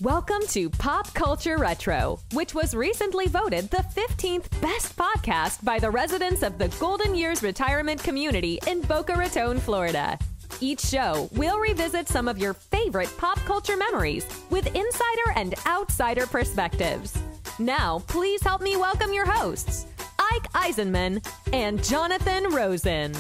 Welcome to Pop Culture Retro, which was recently voted the 15th best podcast by the residents of the Golden Years retirement community in Boca Raton, Florida. Each show, we'll revisit some of your favorite pop culture memories with insider and outsider perspectives. Now, please help me welcome your hosts, Ike Eisenman and Jonathan Rosen.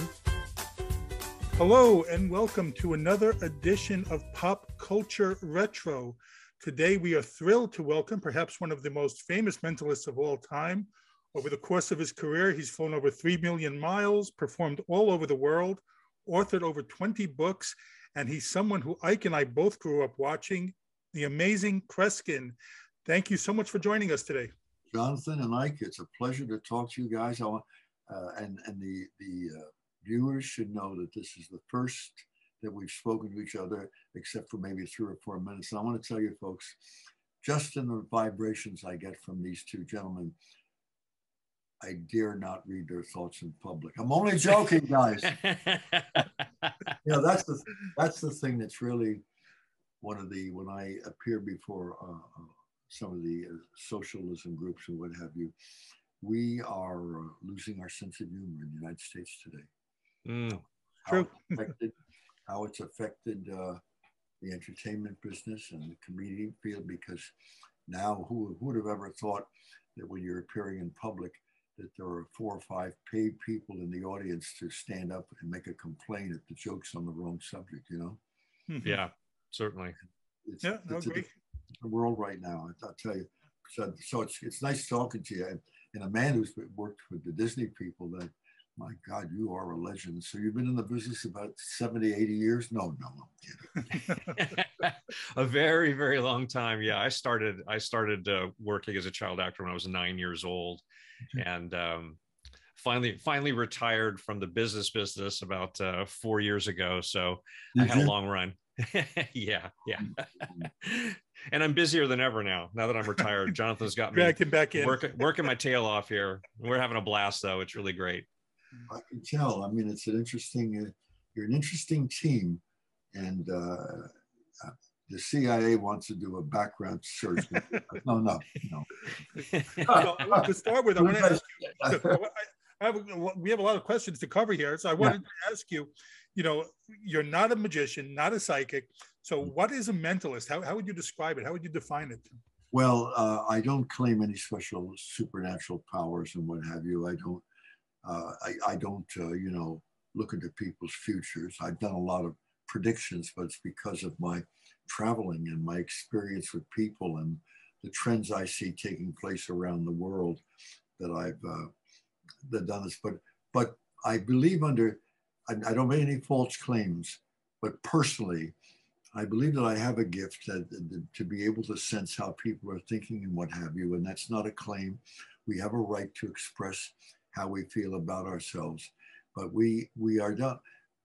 Hello, and welcome to another edition of Pop Culture Retro. Today, we are thrilled to welcome perhaps one of the most famous mentalists of all time. Over the course of his career, he's flown over 3 million miles, performed all over the world, authored over 20 books, and he's someone who Ike and I both grew up watching, the amazing Kreskin. Thank you so much for joining us today. Jonathan and Ike, it's a pleasure to talk to you guys. And the viewers should know that this is the first that we've spoken to each other, except for maybe 3 or 4 minutes. And I want to tell you folks, just in the vibrations I get from these two gentlemen, I dare not read their thoughts in public. I'm only joking, guys. That's the thing that's really one of the, when I appear before some of the socialism groups and what have you, we are losing our sense of humor in the United States today. True. How it's affected the entertainment business and the comedian field, because now who would have ever thought that when you're appearing in public that there are 4 or 5 paid people in the audience to stand up and make a complaint if the joke's on the wrong subject, you know? Yeah, certainly. It's a different world right now, I'll tell you. So it's nice talking to you. And a man who's worked with the Disney people, that, my God, you are a legend. So you've been in the business about 70, 80 years? No, I'm kidding. A very, very long time. Yeah, I started working as a child actor when I was 9 years old, and finally retired from the business about 4 years ago. So I had a long run. Yeah. And I'm busier than ever now that I'm retired. Jonathan's got me back in. working my tail off here. We're having a blast, though. It's really great. I can tell. I mean, it's an interesting, you're an interesting team, and the CIA wants to do a background search. No. To start with, I want to ask you, we have a lot of questions to cover here. So I wanted to ask you, you're not a magician, not a psychic. So what is a mentalist? How would you describe it? How would you define it? Well, I don't claim any special supernatural powers and what have you. I don't look into people's futures. I've done a lot of predictions, but it's because of my traveling and my experience with people and the trends I see taking place around the world that I've done this. But I believe I don't make any false claims, but personally, I believe that I have a gift to be able to sense how people are thinking and what have you. And that's not a claim. We have a right to express how we feel about ourselves, but we are done.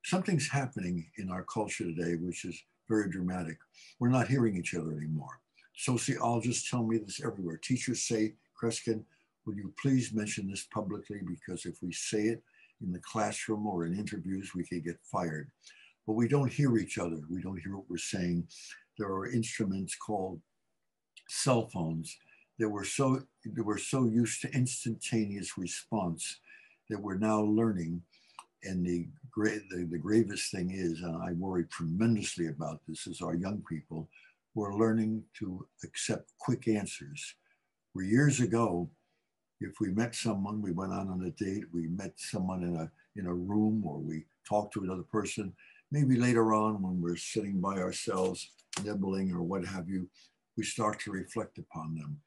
Something's happening in our culture today, which is very dramatic. We're not hearing each other anymore. Sociologists tell me this everywhere. Teachers say, Kreskin, will you please mention this publicly? Because if we say it in the classroom or in interviews, we could get fired. But we don't hear each other. We don't hear what we're saying. There are instruments called cell phones that we're so used to instantaneous response that we're now learning. And the gravest thing is, and I worry tremendously about this, is our young people who are learning to accept quick answers. Where years ago, if we met someone, we went on a date, we met someone in a room, or we talked to another person, maybe later on when we're sitting by ourselves, nibbling or what have you, we start to reflect upon them.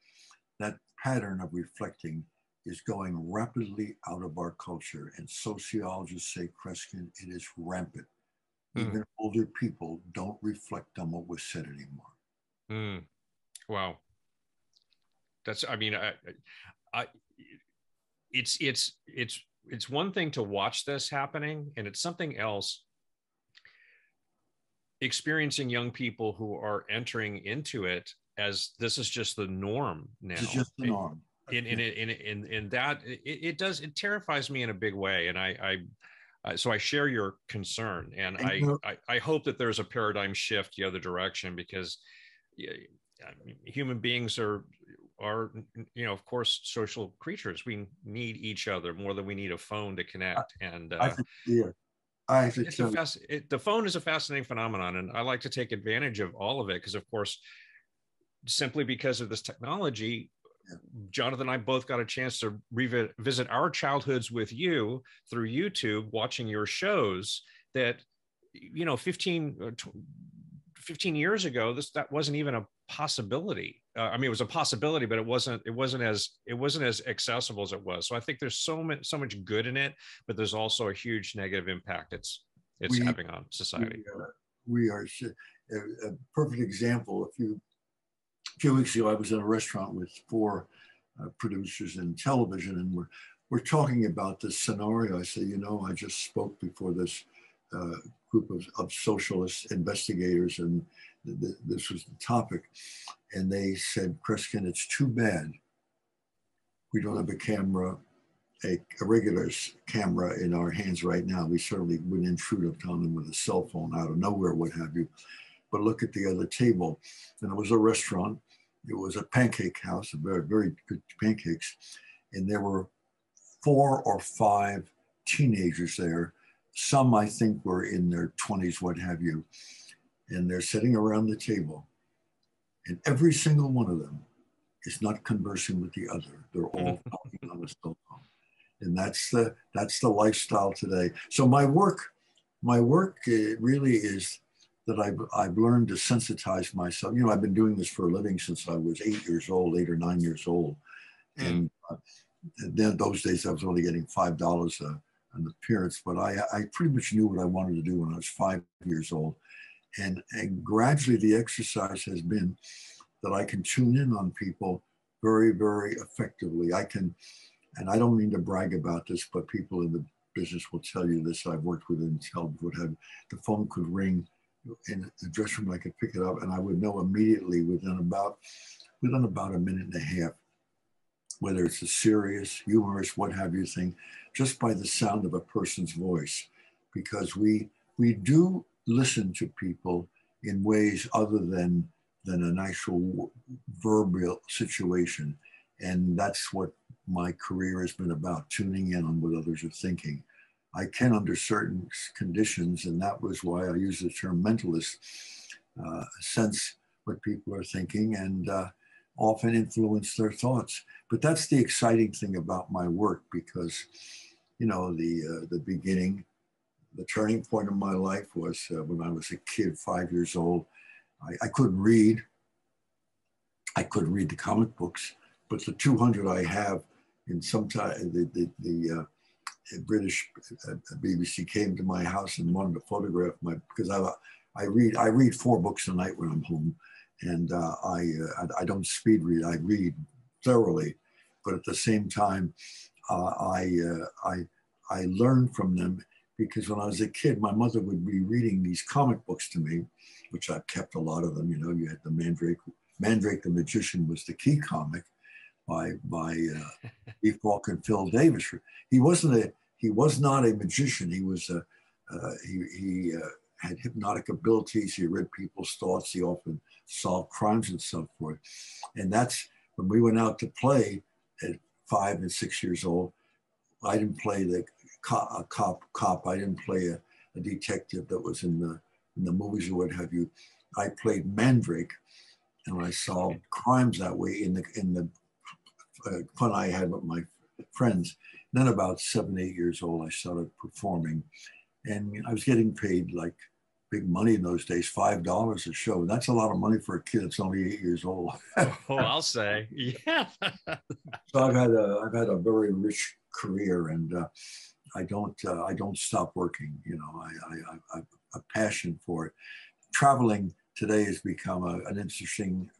That pattern of reflecting is going rapidly out of our culture, and sociologists say, Kreskin, it is rampant. Even older people don't reflect on what was said anymore. Wow. That's, I mean, it's one thing to watch this happening, and it's something else experiencing young people who are entering into it as this is just the norm now. It's just the norm. In that it terrifies me in a big way, and so I share your concern, and I hope that there's a paradigm shift the other direction, because human beings are, of course, social creatures. We need each other more than we need a phone to connect. And I think, yeah, I actually the phone is a fascinating phenomenon, and I like to take advantage of all of it because, of course, simply because of this technology, Jonathan and I both got a chance to revisit our childhoods with you through YouTube, watching your shows that, 15 years ago, that wasn't even a possibility. I mean, it was a possibility, but it wasn't as accessible as it was. So I think there's so much good in it, but there's also a huge negative impact it's having on society. We are a perfect example. A few weeks ago, I was in a restaurant with 4 producers in television, and we're talking about this scenario. I said, I just spoke before this group of socialist investigators, and this was the topic. And they said, Kreskin, it's too bad we don't have a camera, a regular camera in our hands right now. We certainly wouldn't intrude upon them with a cell phone out of nowhere, what have you. But look at the other table. And it was a restaurant. It was a pancake house, very, very good pancakes. And there were 4 or 5 teenagers there. Some, I think, were in their 20s, what have you. And they're sitting around the table. And every single one of them is not conversing with the other. They're all talking on a cell phone. And that's the lifestyle today. So my work really is that I've learned to sensitize myself. I've been doing this for a living since I was 8 or 9 years old. And then those days I was only getting $5 an appearance, but I pretty much knew what I wanted to do when I was 5 years old. And gradually the exercise has been that I can tune in on people very, very effectively. And I don't mean to brag about this, but people in the business will tell you this. I've worked with Intel, the phone could ring in the dressing room, I could pick it up and I would know immediately within about a minute and a half, whether it's a serious, humorous, what have you thing, just by the sound of a person's voice, because we do listen to people in ways other than an actual verbal situation. And that's what my career has been about, tuning in on what others are thinking. I can, under certain conditions, and that was why I use the term mentalist, sense what people are thinking and often influence their thoughts. But that's the exciting thing about my work, because, the beginning, the turning point of my life was when I was a kid, 5 years old. I couldn't read. I couldn't read the comic books, but the 200 I have, in some time, the British BBC came to my house and wanted to photograph because I read 4 books a night when I'm home, and I don't speed read. I read thoroughly, but at the same time, I learned from them, because when I was a kid, my mother would be reading these comic books to me, which I've kept a lot of them. You had the Mandrake the Magician was the key comic by E. Falk and Phil Davis. He was not a magician. He was he had hypnotic abilities. He read people's thoughts. He often solved crimes and so forth. And that's when we went out to play at 5 and 6 years old. I didn't play a cop. I didn't play a detective that was in the movies or what have you. I played Mandrake, and I solved crimes that way in the fun I had with my friends. Then about 7, 8 years old, I started performing, and I was getting paid like big money in those days, $5 a show. That's a lot of money for a kid that's only 8 years old. Oh, I'll say, yeah. So I've had a very rich career, and I don't stop working. I have a passion for it. Traveling today has become an interesting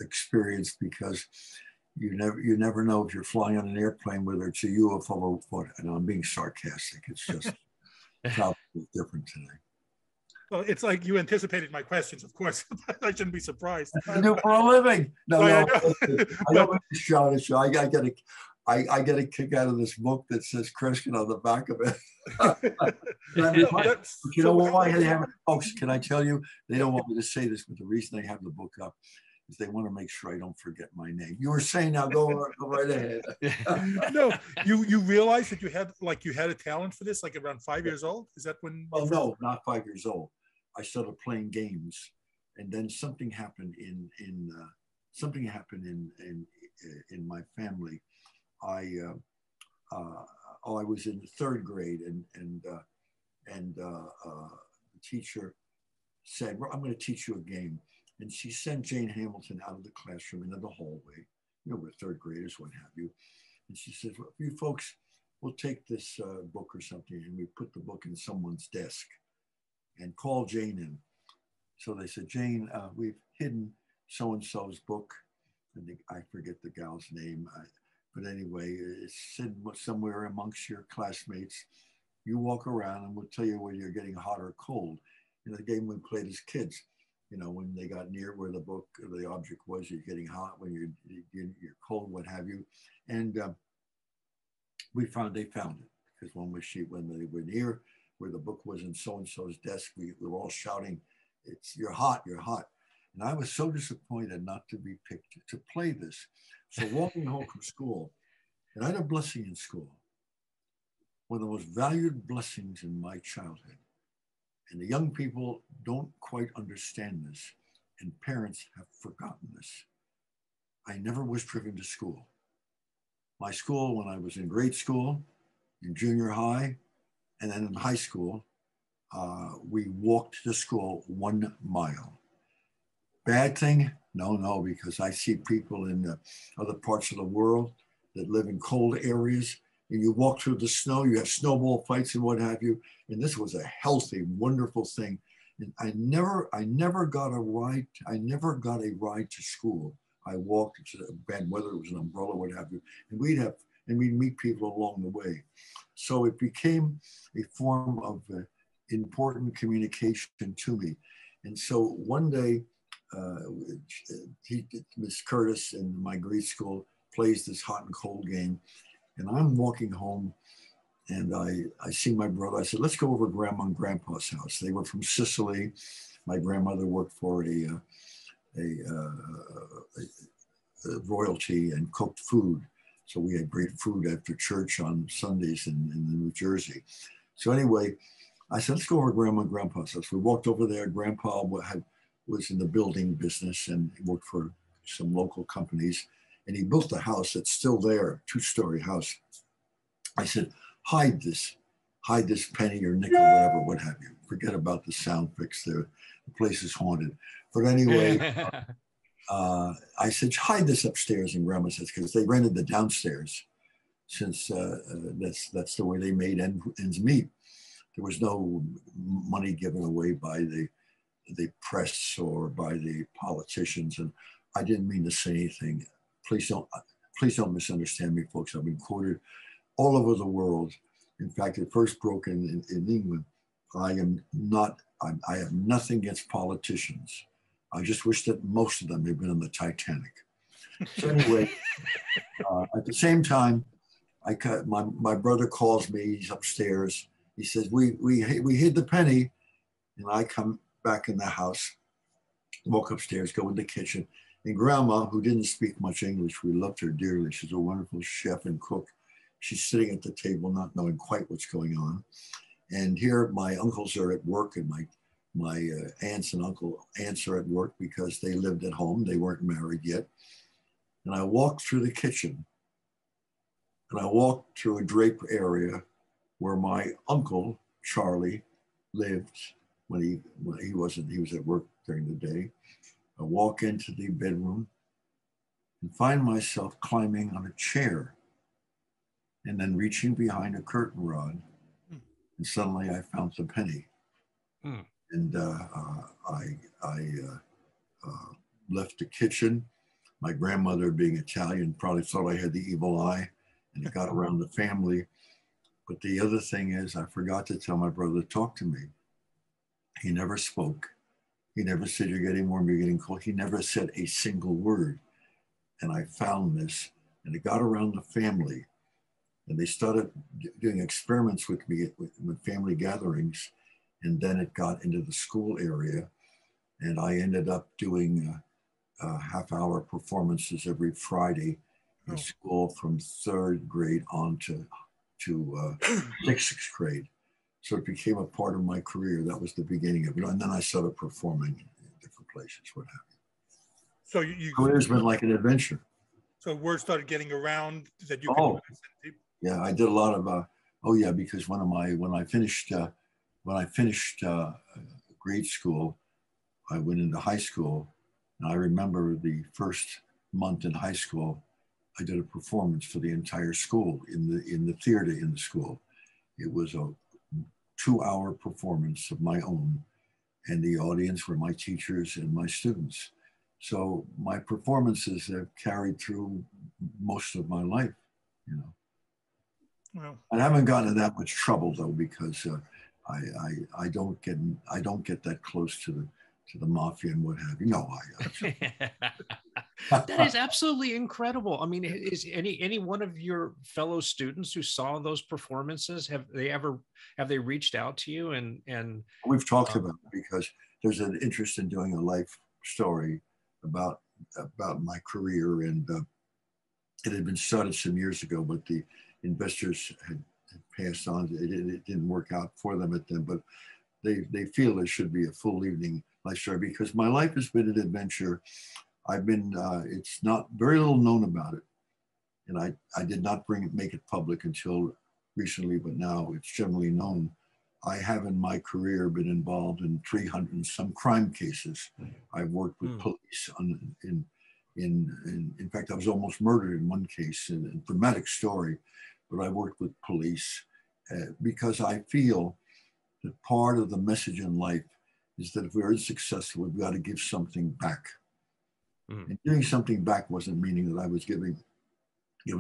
experience, because you never know if you're flying on an airplane, whether it's a UFO or what. And I'm being sarcastic. It's just travel is different today. Well, it's like you anticipated my questions. Of course, I shouldn't be surprised. I do for a living. No, I don't. I get a kick out of this book that says Kreskin on the back of it. But you know why they have it? Folks, can I tell you, they don't want me to say this, but the reason they have the book up is they want to make sure I don't forget my name. You were saying, now go right ahead. No, you realized that you had a talent for this, like around 5 years old? Is that when? Well, no, not 5 years old. I started playing games, and then something happened in my family. I was in the third grade, and the teacher said, well, I'm going to teach you a game. And she sent Jane Hamilton out of the classroom into the hallway. You know, we're third graders, what have you. And she says, well, you folks, we'll take this book or something, and we put the book in someone's desk and call Jane in. So they said, Jane, we've hidden so-and-so's book. I forget the gal's name. But anyway, it's sitting somewhere amongst your classmates. You walk around and we'll tell you whether you're getting hot or cold. In the game we played as kids, you know, when they got near where the book or the object was, you're getting hot, when you're cold, what have you. And they found it, because when they were near where the book was in so-and-so's desk, we were all shouting, you're hot, you're hot. And I was so disappointed not to be picked to play this. So walking home from school, and I had a blessing in school, one of the most valued blessings in my childhood. And the young people don't quite understand this, and parents have forgotten this. I never was driven to school. My school, when I was in grade school, in junior high, and then in high school, we walked to school 1 mile. Bad thing? No, because I see people in other parts of the world that live in cold areas, and you walk through the snow, you have snowball fights and what have you. And this was a healthy, wonderful thing. And I never got a ride to school. I walked, it's bad weather, it was an umbrella, what have you. And we'd meet people along the way. So it became a form of important communication to me. And so one day, Miss Curtis in my grade school plays this hot and cold game, and I'm walking home, and I see my brother. I said, let's go over to Grandma and Grandpa's house. They were from Sicily. My grandmother worked for a royalty and cooked food, so we had great food after church on Sundays in New Jersey. So anyway, I said, let's go over to Grandma and Grandpa's house. We walked over there. Grandpa was in the building business and worked for some local companies. And he built a house that's still there, 2-story house. I said, hide this penny or nickel, whatever, what have you. Forget about the sound fix there. The place is haunted. But anyway, I said, hide this upstairs in Grandma's house, because they rented the downstairs, since that's the way they made ends meet. There was no money given away by the press or by the politicians. And I didn't mean to say anything. Please don't misunderstand me, folks. I've been quoted all over the world. In fact, it first broke in England. I have nothing against politicians. I just wish that most of them had been on the Titanic. So anyway, at the same time, my brother calls me, he's upstairs. He says, we hid the penny. And I come back in the house, walk upstairs, go in the kitchen. And Grandma, who didn't speak much English, we loved her dearly. She's a wonderful chef and cook. She's sitting at the table, not knowing quite what's going on. And here my uncles are at work, and my aunts are at work because they lived at home. They weren't married yet. And I walked through the kitchen, and I walked through a drape area where my uncle, Charlie, lived when he was at work during the day. I walk into the bedroom and find myself climbing on a chair and then reaching behind a curtain rod. And suddenly I found the penny. And I left the kitchen. My grandmother, being Italian, probably thought I had the evil eye, and it got around the family. But the other thing is, I forgot to tell my brother to talk to me. He never spoke. He never said, you're getting warm, you're getting cold. He never said a single word. And I found this and it got around the family, and they started doing experiments with me with family gatherings, and then it got into the school area, and I ended up doing half-hour performances every Friday in school from 3rd grade on to 6th grade. So it became a part of my career. That was the beginning of it. And then I started performing in different places, what have you. So you career's been like an adventure. So word started getting around that you could. Could yeah, I did a lot of. Because when I finished grade school, I went into high school, and I remember the first month in high school, I did a performance for the entire school in the theater in the school. It was a 2-hour performance of my own, and the audience were my teachers and my students. So my performances have carried through most of my life, you know. Well, I haven't gotten in that much trouble though, because I don't get that close to the mafia and what have you. No, that is absolutely incredible. I mean, is any one of your fellow students who saw those performances, have they reached out to you and we've talked about it, because there's an interest in doing a life story about my career, and it had been started some years ago, but the investors had passed on. It didn't work out for them at them, but they feel there should be a full evening life story, because my life has been an adventure. I've been, it's not very little known about it. And I did not make it public until recently, but now it's generally known. I have in my career been involved in 300 and some crime cases. I've worked with police in fact, I was almost murdered in one case, in a dramatic story, but I worked with police because I feel that part of the message in life is that if we're successful, we've got to give something back. And giving something back wasn't meaning that I was given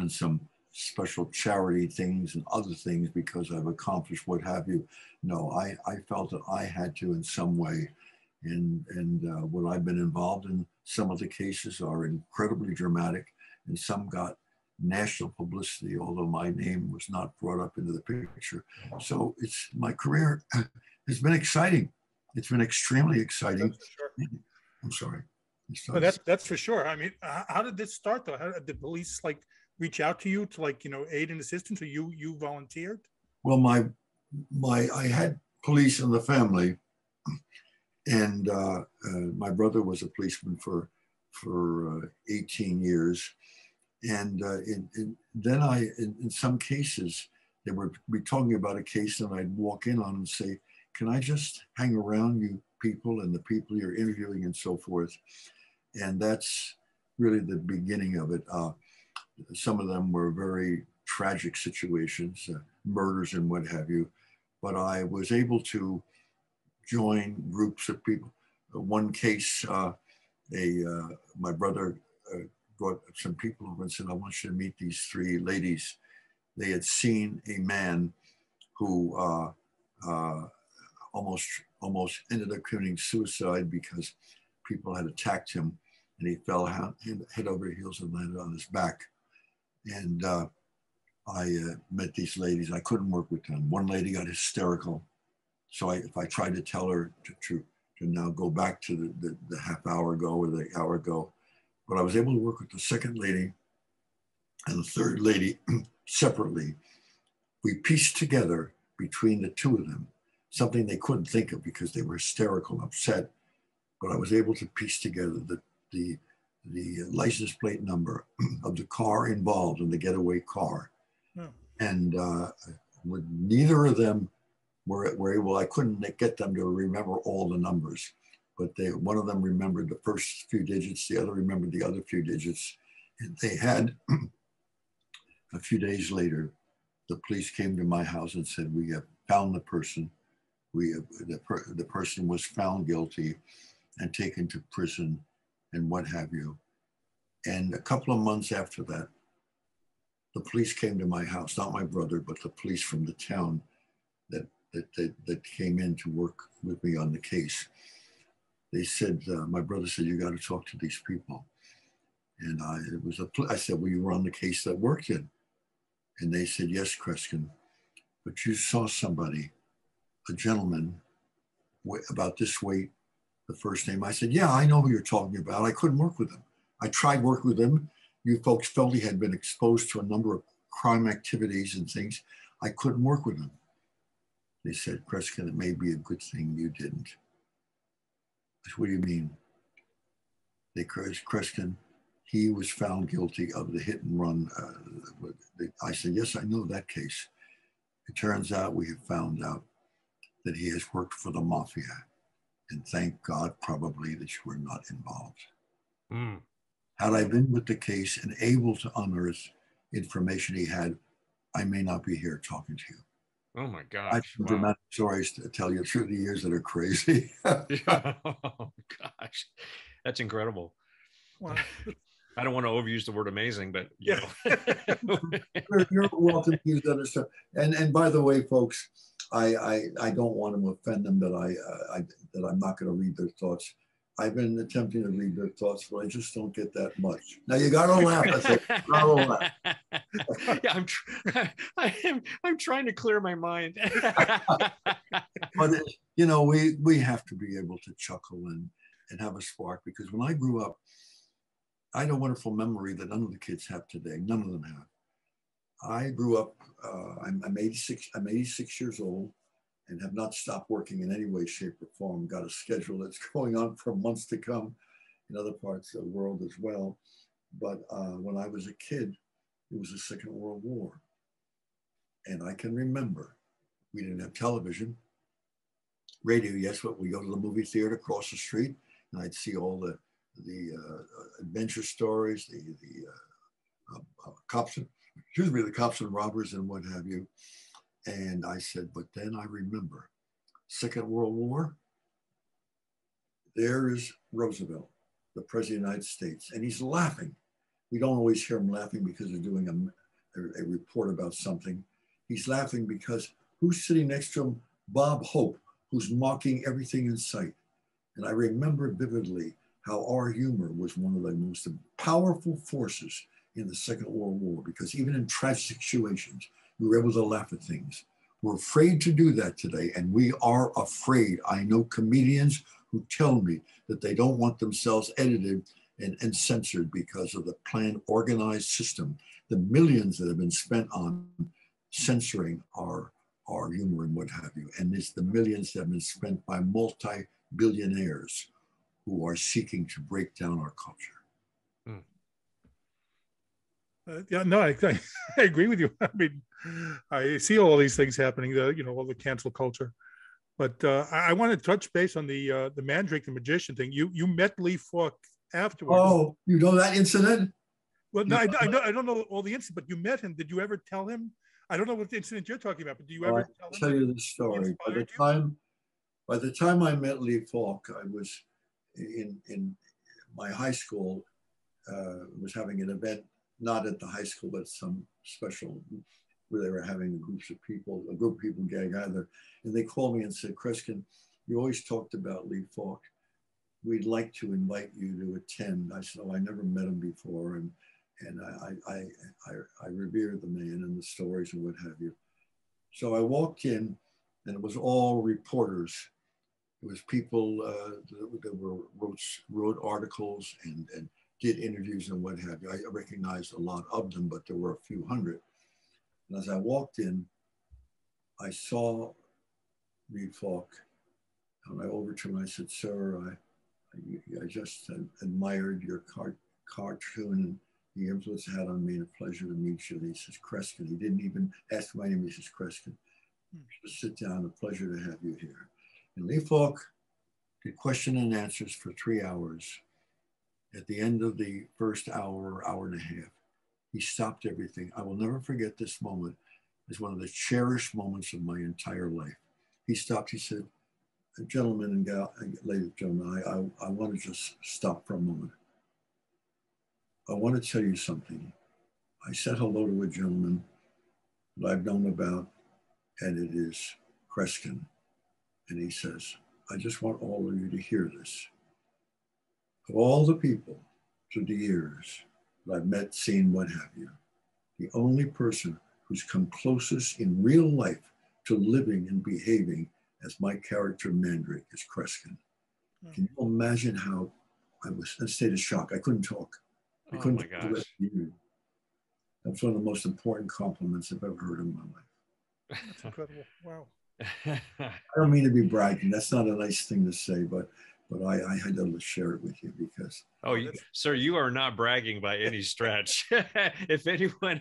some special charity things and other things because I've accomplished what have you. No, I felt that I had to in some way. And what I've been involved in, some of the cases are incredibly dramatic, and some got national publicity, although my name was not brought up into the picture. So my career has been exciting. It's been extremely exciting. Sure. I'm sorry. But that's for sure. I mean, how did this start though? How did the police reach out to you to aid and assistance, or you volunteered? Well, I had police in the family, and my brother was a policeman for 18 years, and then in some cases they would be talking about a case, and I'd walk in on and say, "Can I just hang around you people and the people you're interviewing and so forth?" And that's really the beginning of it. Some of them were very tragic situations, murders and what have you. But I was able to join groups of people. One case, my brother brought some people over and said, "I want you to meet these 3 ladies." They had seen a man who almost ended up committing suicide because people had attacked him, and he fell head over heels and landed on his back. And I met these ladies. I couldn't work with them. One lady got hysterical. So if I tried to tell her to now go back to the half hour ago or the hour ago, but I was able to work with the second lady and the third lady separately. We pieced together between the 2 of them something they couldn't think of because they were hysterical and upset. But I was able to piece together the license plate number of the car involved in the getaway car. And with neither of them were able, I couldn't get them to remember all the numbers, but one of them remembered the first few digits, the other remembered the other few digits. And they had, a few days later, the police came to my house and said, "We have found the person. The person was found guilty and taken to prison and what have you." And a couple of months after that, the police came to my house, not my brother, but the police from the town that came in to work with me on the case. They said, my brother said, "You got to talk to these people." And I said, well, you were on the case that worked in. And they said, yes, Kreskin, but you saw somebody, a gentleman, about this weight, the first name. I said, yeah, I know who you're talking about. I couldn't work with him. I tried working with him. You folks felt he had been exposed to a number of crime activities and things. I couldn't work with him. They said, Kreskin, it may be a good thing you didn't. I said, what do you mean? They Kreskin, he was found guilty of the hit and run. I said, yes, I know that case. It turns out we have found out that he has worked for the mafia. And thank God probably that you were not involved. Mm. Had I been with the case and able to unearth information he had, I may not be here talking to you. Oh my gosh. I have dramatic stories to tell you through the years that are crazy. Yeah. Oh gosh. That's incredible. Wow. I don't want to overuse the word amazing, but you know. You're welcome to use other stuff. And by the way, folks, I don't want to offend them that I'm not going to read their thoughts. I've been attempting to read their thoughts, but I just don't get that much. Now you got to laugh. I said, gotta laugh. Yeah, I'm trying to clear my mind. But you know, we have to be able to chuckle and have a spark, because when I grew up, I had a wonderful memory that none of the kids have today. None of them have. I grew up. I'm 86. I'm 86 years old, and have not stopped working in any way, shape, or form. Got a schedule that's going on for months to come in other parts of the world as well. But when I was a kid, it was the Second World War. And I can remember, we didn't have television. Radio, yes, but we go to the movie theater across the street, and I'd see all the adventure stories, the cops, the cops and robbers and what have you. And I said, but then I remember Second World War. There is Roosevelt, the President of the United States, and he's laughing. We don't always hear him laughing because they're doing a report about something. He's laughing because who's sitting next to him? Bob Hope, who's mocking everything in sight. And I remember vividly how our humor was one of the most powerful forces in the Second World War, because even in tragic situations, we were able to laugh at things. We're afraid to do that today, and we are afraid. I know comedians who tell me that they don't want themselves edited and censored because of the planned organized system, the millions that have been spent on censoring our humor and what have you. And it's the millions that have been spent by multi-billionaires who are seeking to break down our culture. Yeah, no, I agree with you. I mean, I see all these things happening, all the cancel culture. But I want to touch base on the Mandrake the Magician thing. You met Lee Falk afterwards. Oh, you know that incident? Well, no, I don't know all the incidents, but you met him. Did you ever tell him? I don't know what incident you're talking about, but do you ever tell you the story? By the time I met Lee Falk, I was in my high school. Was having an event, not at the high school, but some special where they were having a group of people get together, and they called me and said, Kreskin, you always talked about Lee Falk. We'd like to invite you to attend. I said, oh, I never met him before, and I revere the man and the stories and what have you. So I walked in, and it was all reporters. It was people that wrote articles and did interviews and what have you. I recognized a lot of them, but there were a few hundred. And as I walked in, I saw Lee Falk, and I over to him and I said, sir, I just admired your cartoon and the influence it had on me, and a pleasure to meet you. And he says, Kreskin. He didn't even ask my name. He says, Kreskin. Just sit down. A pleasure to have you here. And Lee Falk did question and answers for 3 hours. At the end of the first hour and a half, he stopped everything. I will never forget this moment. It's one of the cherished moments of my entire life. He stopped. He said, gentlemen and ladies and gentlemen, I want to just stop for a moment. I want to tell you something. I said hello to a gentleman that I've known about, and it is Kreskin. And he says, I just want all of you to hear this. Of all the people through the years that I've met, seen, what have you. The only person who's come closest in real life to living and behaving as my character Mandrake is Kreskin. Can you imagine how I was in a state of shock? I couldn't talk. I couldn't my gosh. That's one of the most important compliments I've ever heard in my life. That's incredible. Wow. I don't mean to be bragging. That's not a nice thing to say, but I had to share it with you because. Oh, sir, you are not bragging by any stretch. If anyone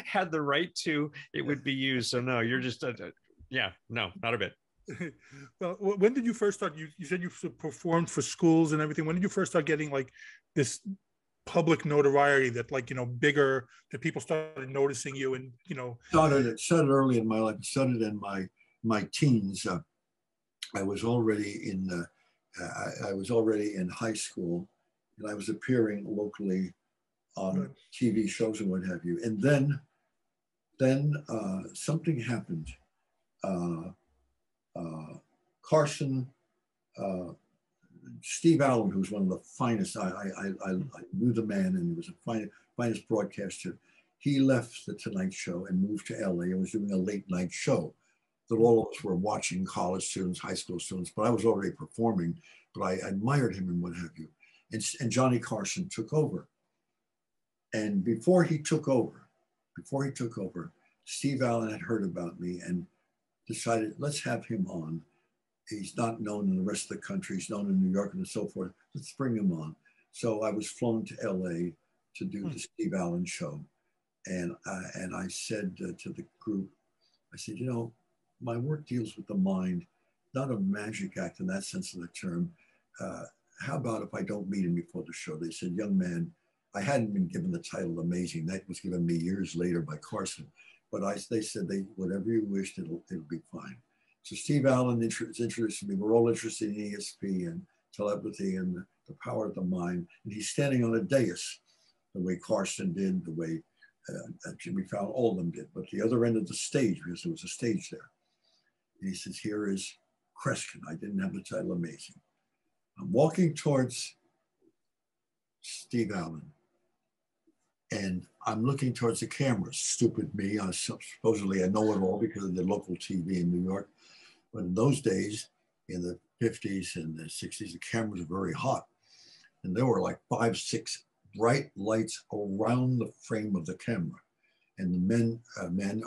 had the right to, it would be you. So no, you're just, yeah, no, not a bit. Well, when did you first start? You said you performed for schools and everything. When did you first start getting like this public notoriety that, like, bigger, that people started noticing you and, It started early in my life. It started in my teens. I was already in high school, and I was appearing locally on TV shows and what have you. And then something happened. Carson, Steve Allen, who's one of the finest, I knew the man, and he was the finest broadcaster. He left the Tonight Show and moved to LA and was doing a late night show that all of us were watching, college students, high school students, but I was already performing, but I admired him and what have you. And Johnny Carson took over. And before he took over, Steve Allen had heard about me and decided, let's have him on. He's not known in the rest of the country. He's known in New York and so forth. Let's bring him on. So I was flown to LA to do the Steve Allen show. And I said to the group, I said, my work deals with the mind, not a magic act in that sense of the term. How about if I don't meet him before the show? They said, young man, I hadn't been given the title Amazing. That was given me years later by Carson. But they said, whatever you wished, it'll be fine. So Steve Allen introduced me. We're all interested in ESP and telepathy and the power of the mind. And he's standing on a dais, the way Carson did, the way Jimmy Fallon, all of them did. But the other end of the stage, because there was a stage there. And he says, here is Kreskin. I didn't have the title Amazing. I'm walking towards Steve Allen. And I'm looking towards the camera. Stupid me. Supposedly I know it all because of the local TV in New York. But in those days, in the 50s and the 60s, the cameras were very hot. And there were like 5, 6 bright lights around the frame of the camera. And the men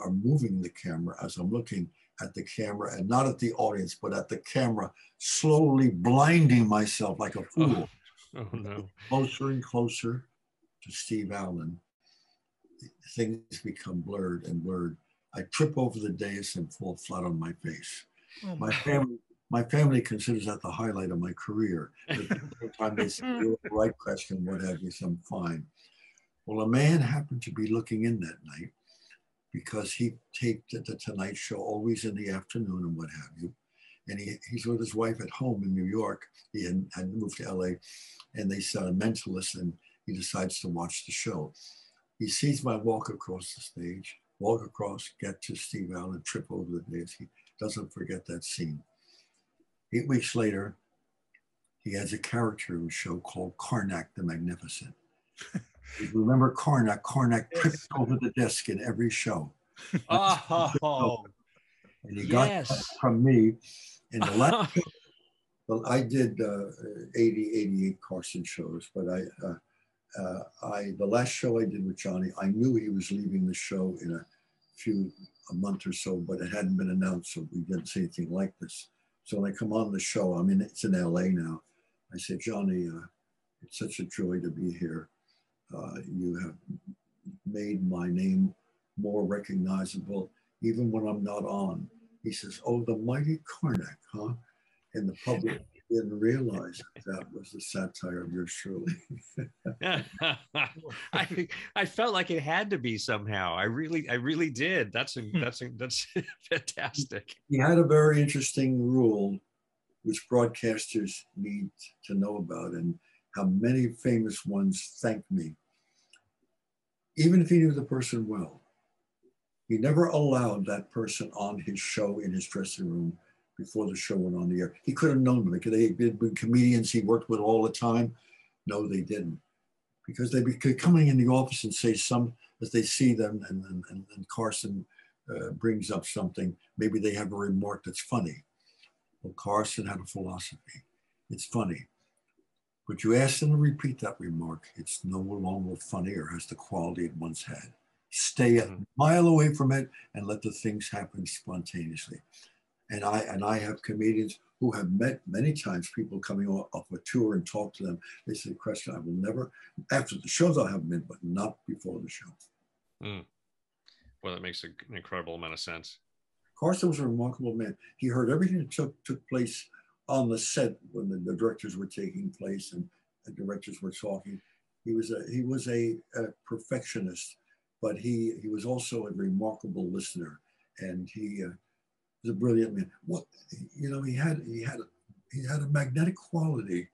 are moving the camera as I'm looking at the camera, and not at the audience, but at the camera, slowly blinding myself like a fool. Oh no. Closer and closer to Steve Allen. Things become blurred and blurred. I trip over the dais and fall flat on my face. Oh my family considers that the highlight of my career. At the same time, they say, you're the right question, what have you, so I'm fine. Well, a man happened to be looking in that night because he taped the Tonight Show always in the afternoon and what have you. And he's with his wife at home in New York. He had moved to LA, and they saw a mentalist, and he decides to watch the show. He sees my walk across the stage, walk across, get to Steve Allen, trip over the dais. He doesn't forget that scene. 8 weeks later, he has a character in a show called Karnak the Magnificent. You remember Karnak? Karnak tripped over the desk in every show. Oh, and he got that from me. In the last show, well, I did 88 Carson shows, but the last show I did with Johnny, I knew he was leaving the show in a month or so, but it hadn't been announced, so we didn't see anything like this. So when I come on the show, it's in LA now. I said, Johnny, it's such a joy to be here. You have made my name more recognizable, even when I'm not on. He says, oh, the mighty Karnak, huh? And the public didn't realize that was the satire of yours truly. I felt like it had to be somehow. I really did. That's fantastic. He had a very interesting rule, which broadcasters need to know about, and how many famous ones thanked me. Even if he knew the person well, he never allowed that person on his show in his dressing room before the show went on the air. He could have known them. They had been comedians he worked with all the time. No, they didn't. because they be coming in the office and say some, as they see them, and Carson brings up something, maybe they have a remark that's funny. Well, Carson had a philosophy. It's funny. But you ask them to repeat that remark, it's no longer funny or has the quality it once had. Stay a mile away from it and let the things happen spontaneously. And I have comedians who have met many times people coming off a tour and talk to them. They say, Kreskin, I will never, after the shows I'll have them in, but not before the show. Well, that makes an incredible amount of sense. Carson was a remarkable man. He heard everything that took place on the set when the directors were taking place and the directors were talking. He was a perfectionist, but he was also a remarkable listener, and he was a brilliant man. What, you know, he had a magnetic quality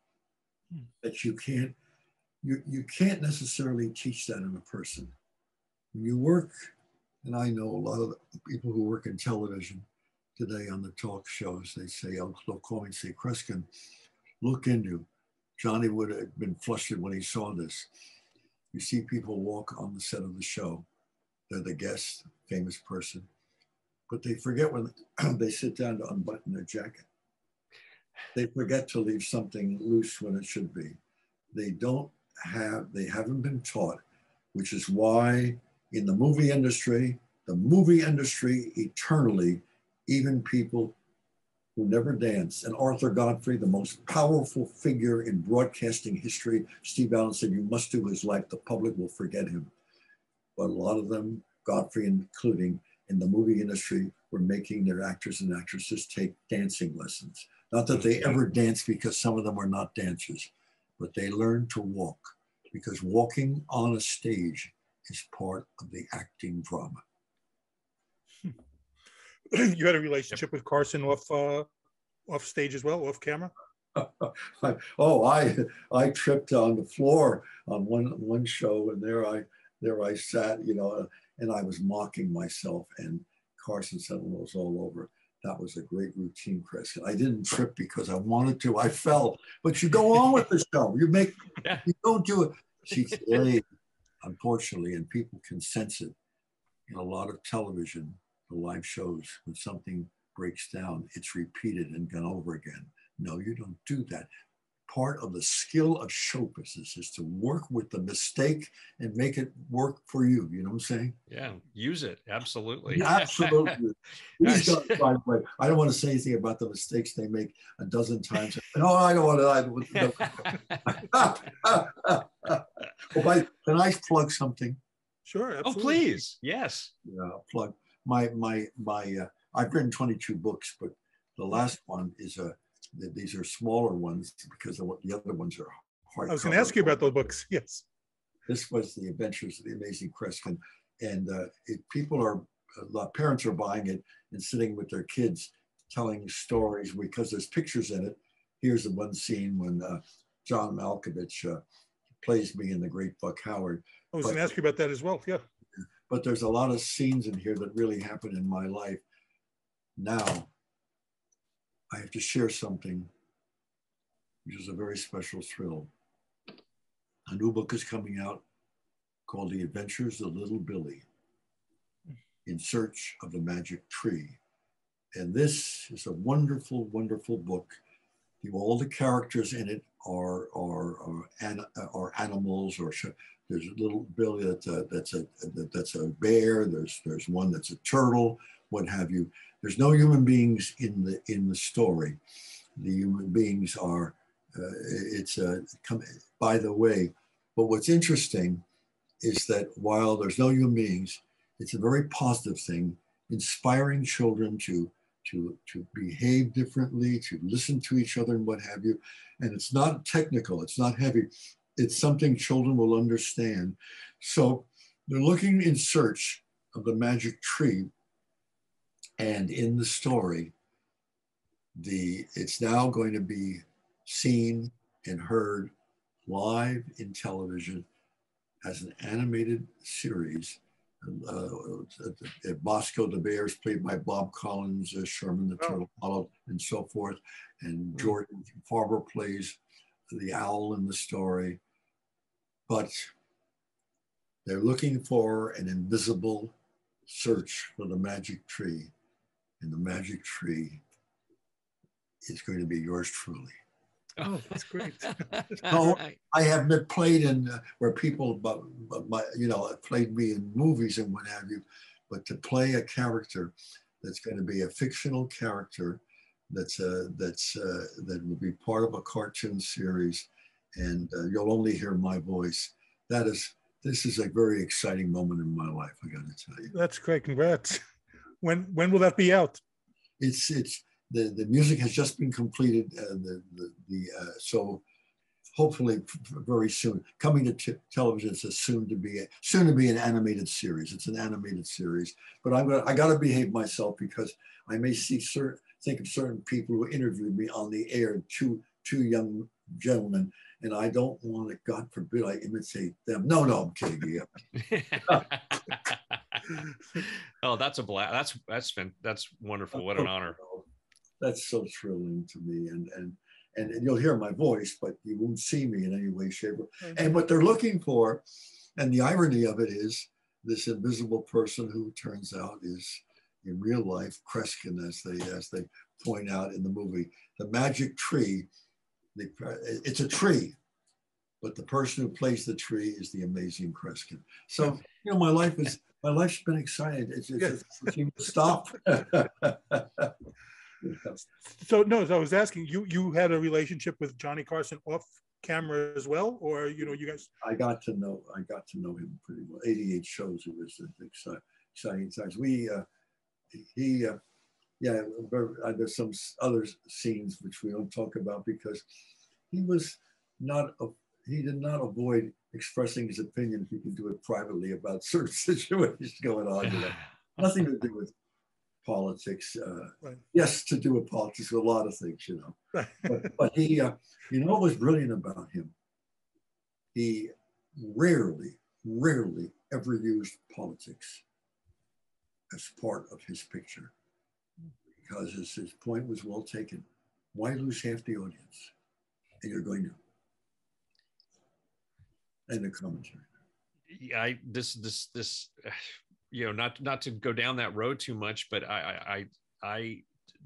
that you can't necessarily teach that in a person. When you work, and I know a lot of the people who work in television today on the talk shows, they say, they'll call me and say, Kreskin, look into. Johnny would have been flustered when he saw this. You see people walk on the set of the show. They're the guest, famous person, but they forget when they sit down to unbutton their jacket. They forget to leave something loose when it should be. They haven't been taught, which is why in the movie industry eternally, even people who never dance, and Arthur Godfrey, the most powerful figure in broadcasting history, Steve Allen said, you must do his life, the public will forget him. But a lot of them, Godfrey including, in the movie industry, were making their actors and actresses take dancing lessons. Not that they ever dance, because some of them are not dancers, but they learn to walk, because walking on a stage is part of the acting drama. You had a relationship with Carson off stage as well, off camera? I tripped on the floor on one show, and there I sat, you know, and I was mocking myself, and Carson said it was all over. That was a great routine, Chris. I didn't trip because I wanted to. I fell, but you go on with the show. You don't do it. She's late, unfortunately, and people can sense it in a lot of television. The live shows, when something breaks down, it's repeated and gone over again. No, you don't do that. Part of the skill of show business is to work with the mistake and make it work for you. You know what I'm saying? Yeah, use it. Absolutely. Absolutely. I don't want to say anything about the mistakes they make a dozen times. No, I don't want to. Can I plug something? Sure. Absolutely. Oh, please. Yes. Yeah, plug. I've written 22 books, but the last one is these are smaller ones because the other ones are hard. I was going to ask you about those books. Yes. This was The Adventures of the Amazing Kreskin, and parents are buying it and sitting with their kids telling stories because there's pictures in it. Here's the one scene when John Malkovich plays me in The Great Buck Howard. I was going to ask you about that as well. Yeah. But there's a lot of scenes in here that really happened in my life. Now, I have to share something, which is a very special thrill. A new book is coming out called The Adventures of Little Billy, In Search of the Magic Tree. And this is a wonderful, wonderful book. All the characters in it are animals, or there's a little Billy that's a bear. There's one that's a turtle, what have you. There's no human beings in the story. The human beings are. By the way, but what's interesting is that while there's no human beings, it's a very positive thing, inspiring children to behave differently, to listen to each other and what have you. And it's not technical, it's not heavy. It's something children will understand. So they're looking in search of the magic tree. And in the story, it's now going to be seen and heard live in television as an animated series. Bosco the Bear is played by Bob Collins, Sherman the Turtle Hollow, and so forth. And Jordan Farber plays the owl in the story. but they're looking for an invisible search for the magic tree, and the magic tree is going to be yours truly. Oh, that's great. So I have been played in where people, played me in movies and what have you, but to play a character that's going to be a fictional character that will be part of a cartoon series, and you'll only hear my voice. This is a very exciting moment in my life, I got to tell you. That's great. Congrats. When will that be out? It's the music has just been completed. So hopefully very soon. Coming to television, it's soon to be an animated series. It's an animated series, but I got to behave myself because I may think of certain people who interviewed me on the air, two young gentlemen, and I don't want to, God forbid, I imitate them. No, I'm kidding. Yeah. Oh, that's a blast. That's wonderful. What an honor. That's so thrilling to me, and you'll hear my voice, but you won't see me in any way, shape, or. And what they're looking for, and the irony of it is, this invisible person who turns out is in real life Kreskin, as they point out in the movie, the magic tree. It's a tree, but the person who plays the tree is the amazing Kreskin. So my life's been exciting. It's to stop. So I was asking you had a relationship with Johnny Carson off camera as well, or you guys? I got to know him pretty well. 88 shows. It was exciting times. There's some other scenes which we don't talk about because he did not avoid expressing his opinion if he could do it privately about certain situations going on. Nothing to do with politics. Right. Yes, to do with politics, a lot of things, Right. But he, what was brilliant about him? He rarely ever used politics as part of his picture, because his point was well taken. Why lose half the audience? And you're going to. And the commentary. Not to go down that road too much, but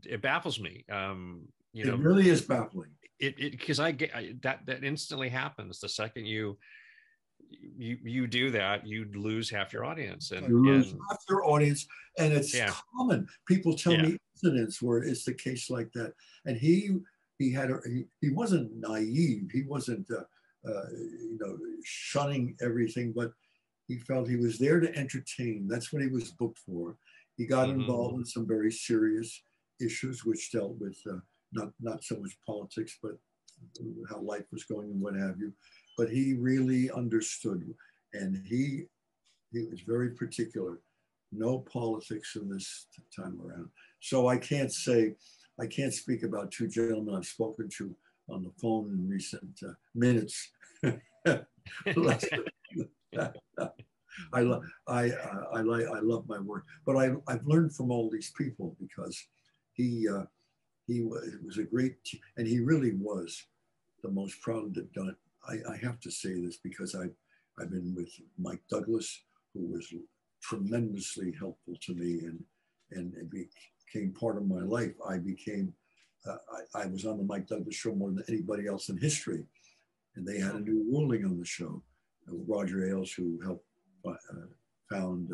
it baffles me. It really is baffling. Because that instantly happens the second you do that, you lose half your audience, and you lose half your audience, and it's common. People tell me incidents where it's the case like that, and he wasn't naive. He wasn't shunning everything, but he felt he was there to entertain. That's what he was booked for. He got involved in some very serious issues, which dealt with not so much politics, but how life was going and what have you. But he really understood, and he was very particular. No politics in this time around. So I can't speak about two gentlemen I've spoken to on the phone in recent minutes. I love my work, but I've learned from all these people because he was a great, and he really was the most proud to done. I have to say this because I've been with Mike Douglas, who was tremendously helpful to me and it became part of my life. I was on the Mike Douglas show more than anybody else in history, and they had a new ruling on the show. Roger Ailes, who helped found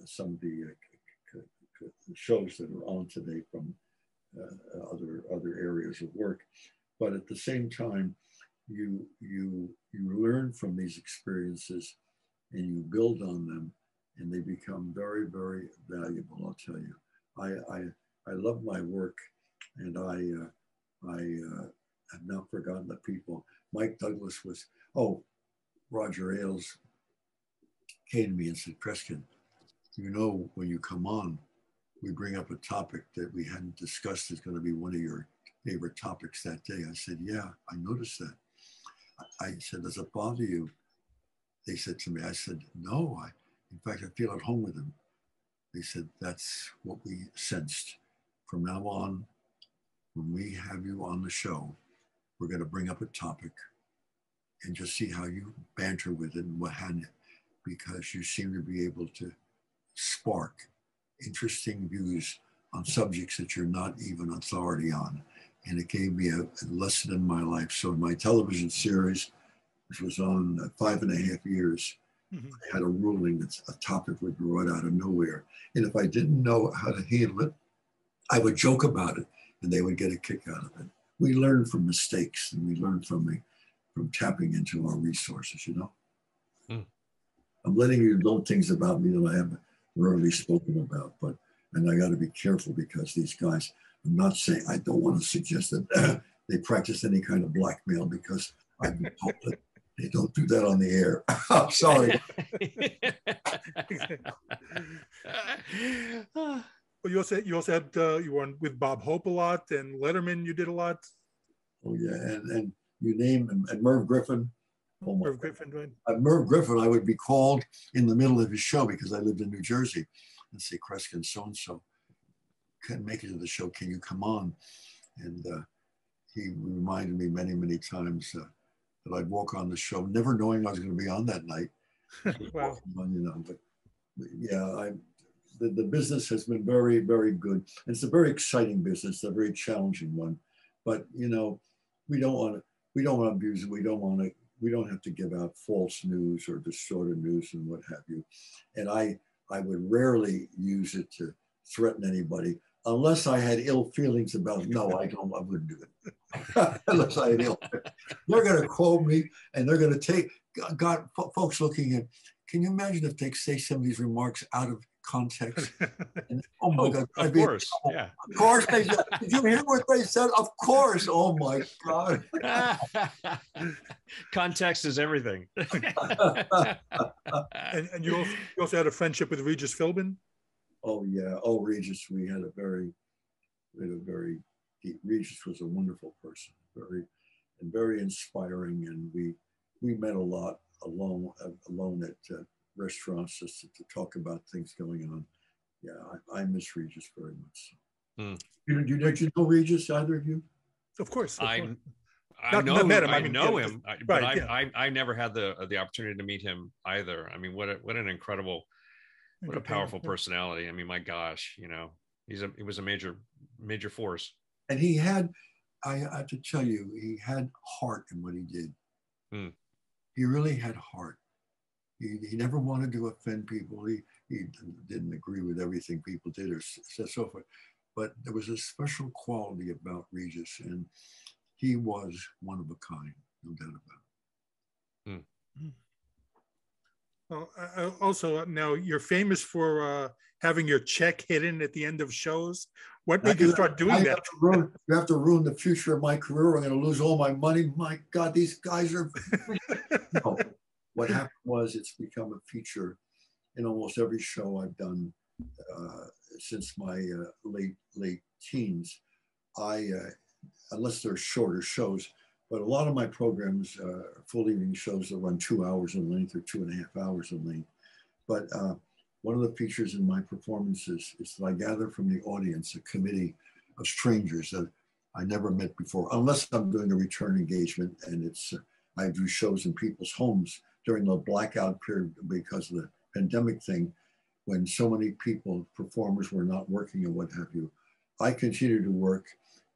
some of the shows that are on today from other areas of work, but at the same time, you learn from these experiences and you build on them, and they become very, very valuable. I'll tell you, I love my work, and I have not forgotten the people. Mike Douglas was, Roger Ailes came to me and said, Kreskin, when you come on, we bring up a topic that we hadn't discussed is going to be one of your favorite topics that day. I said, yeah, I noticed that. I said, does it bother you? They said to me, I said, no, in fact, I feel at home with him. They said, that's what we sensed. From now on, when we have you on the show, we're going to bring up a topic and just see how you banter with it and what had it, because you seem to be able to spark interesting views on subjects that you're not even authority on. And it gave me a lesson in my life. So in my television series, which was on 5.5 years, I had a ruling that a topic would be brought out of nowhere. And if I didn't know how to handle it, I would joke about it and they would get a kick out of it. We learn from mistakes, and we learn from tapping into our resources, you know? I'm letting you know things about me that I haven't rarely spoken about, and I got to be careful because these guys, I'm not saying, I don't want to suggest that they practice any kind of blackmail, because I've been told that they don't do that on the air. I'm sorry. Well, you also had you were on with Bob Hope a lot, and Letterman you did a lot. Oh yeah, and you name him, and Merv Griffin. Oh my Merv Griffin, right? Merv Griffin, I would be called in the middle of his show because I lived in New Jersey, and say, Kreskin, so-and-so couldn't make it to the show. Can you come on? And he reminded me many, many times that I'd walk on the show, never knowing I was going to be on that night. Wow. You know, but yeah, the business has been very, very good. And it's a very exciting business, a very challenging one. But you know, we don't want to abuse it. We don't have to give out false news or distorted news and what have you. And I would rarely use it to threaten anybody unless I had ill feelings about it. No, I wouldn't do it. Unless I had ill feelings. They're going to quote me, and they're going to take, God, folks looking at, can you imagine if they say some of these remarks out of context? And, oh my God. Of course. Yeah. Of course they said. Did you hear what they said? Of course. Oh my God. Context is everything. And you also had a friendship with Regis Philbin? Oh yeah. Oh, Regis, we had a very deep, Regis was a wonderful person, very inspiring, and we met a lot alone at restaurants just to talk about things going on. Yeah, I miss Regis very much. Did you know Regis, either of you? Of course. I Not know met him. I know him, but right, I never had the opportunity to meet him either. I mean, what an incredible, what a powerful personality. I mean, my gosh, you know, he was a major force. And he had, I have to tell you, he had heart in what he did. He really had heart. He never wanted to offend people. He didn't agree with everything people did or so forth. But there was a special quality about Regis, and he was one of a kind, no doubt about it. Well, also, now you're famous for having your check hidden at the end of shows. What made you start doing that? You have to ruin the future of my career. I'm going to lose all my money. My God, these guys are... No. What happened was it's become a feature in almost every show I've done since my late teens. Unless they're shorter shows, but a lot of my programs are full evening shows that run 2 hours in length or 2.5 hours in length. But one of the features in my performances is that I gather from the audience a committee of strangers that I never met before, unless I'm doing a return engagement, and I do shows in people's homes during the blackout period because of the pandemic thing, when so many people, performers, were not working and what have you. I continued to work,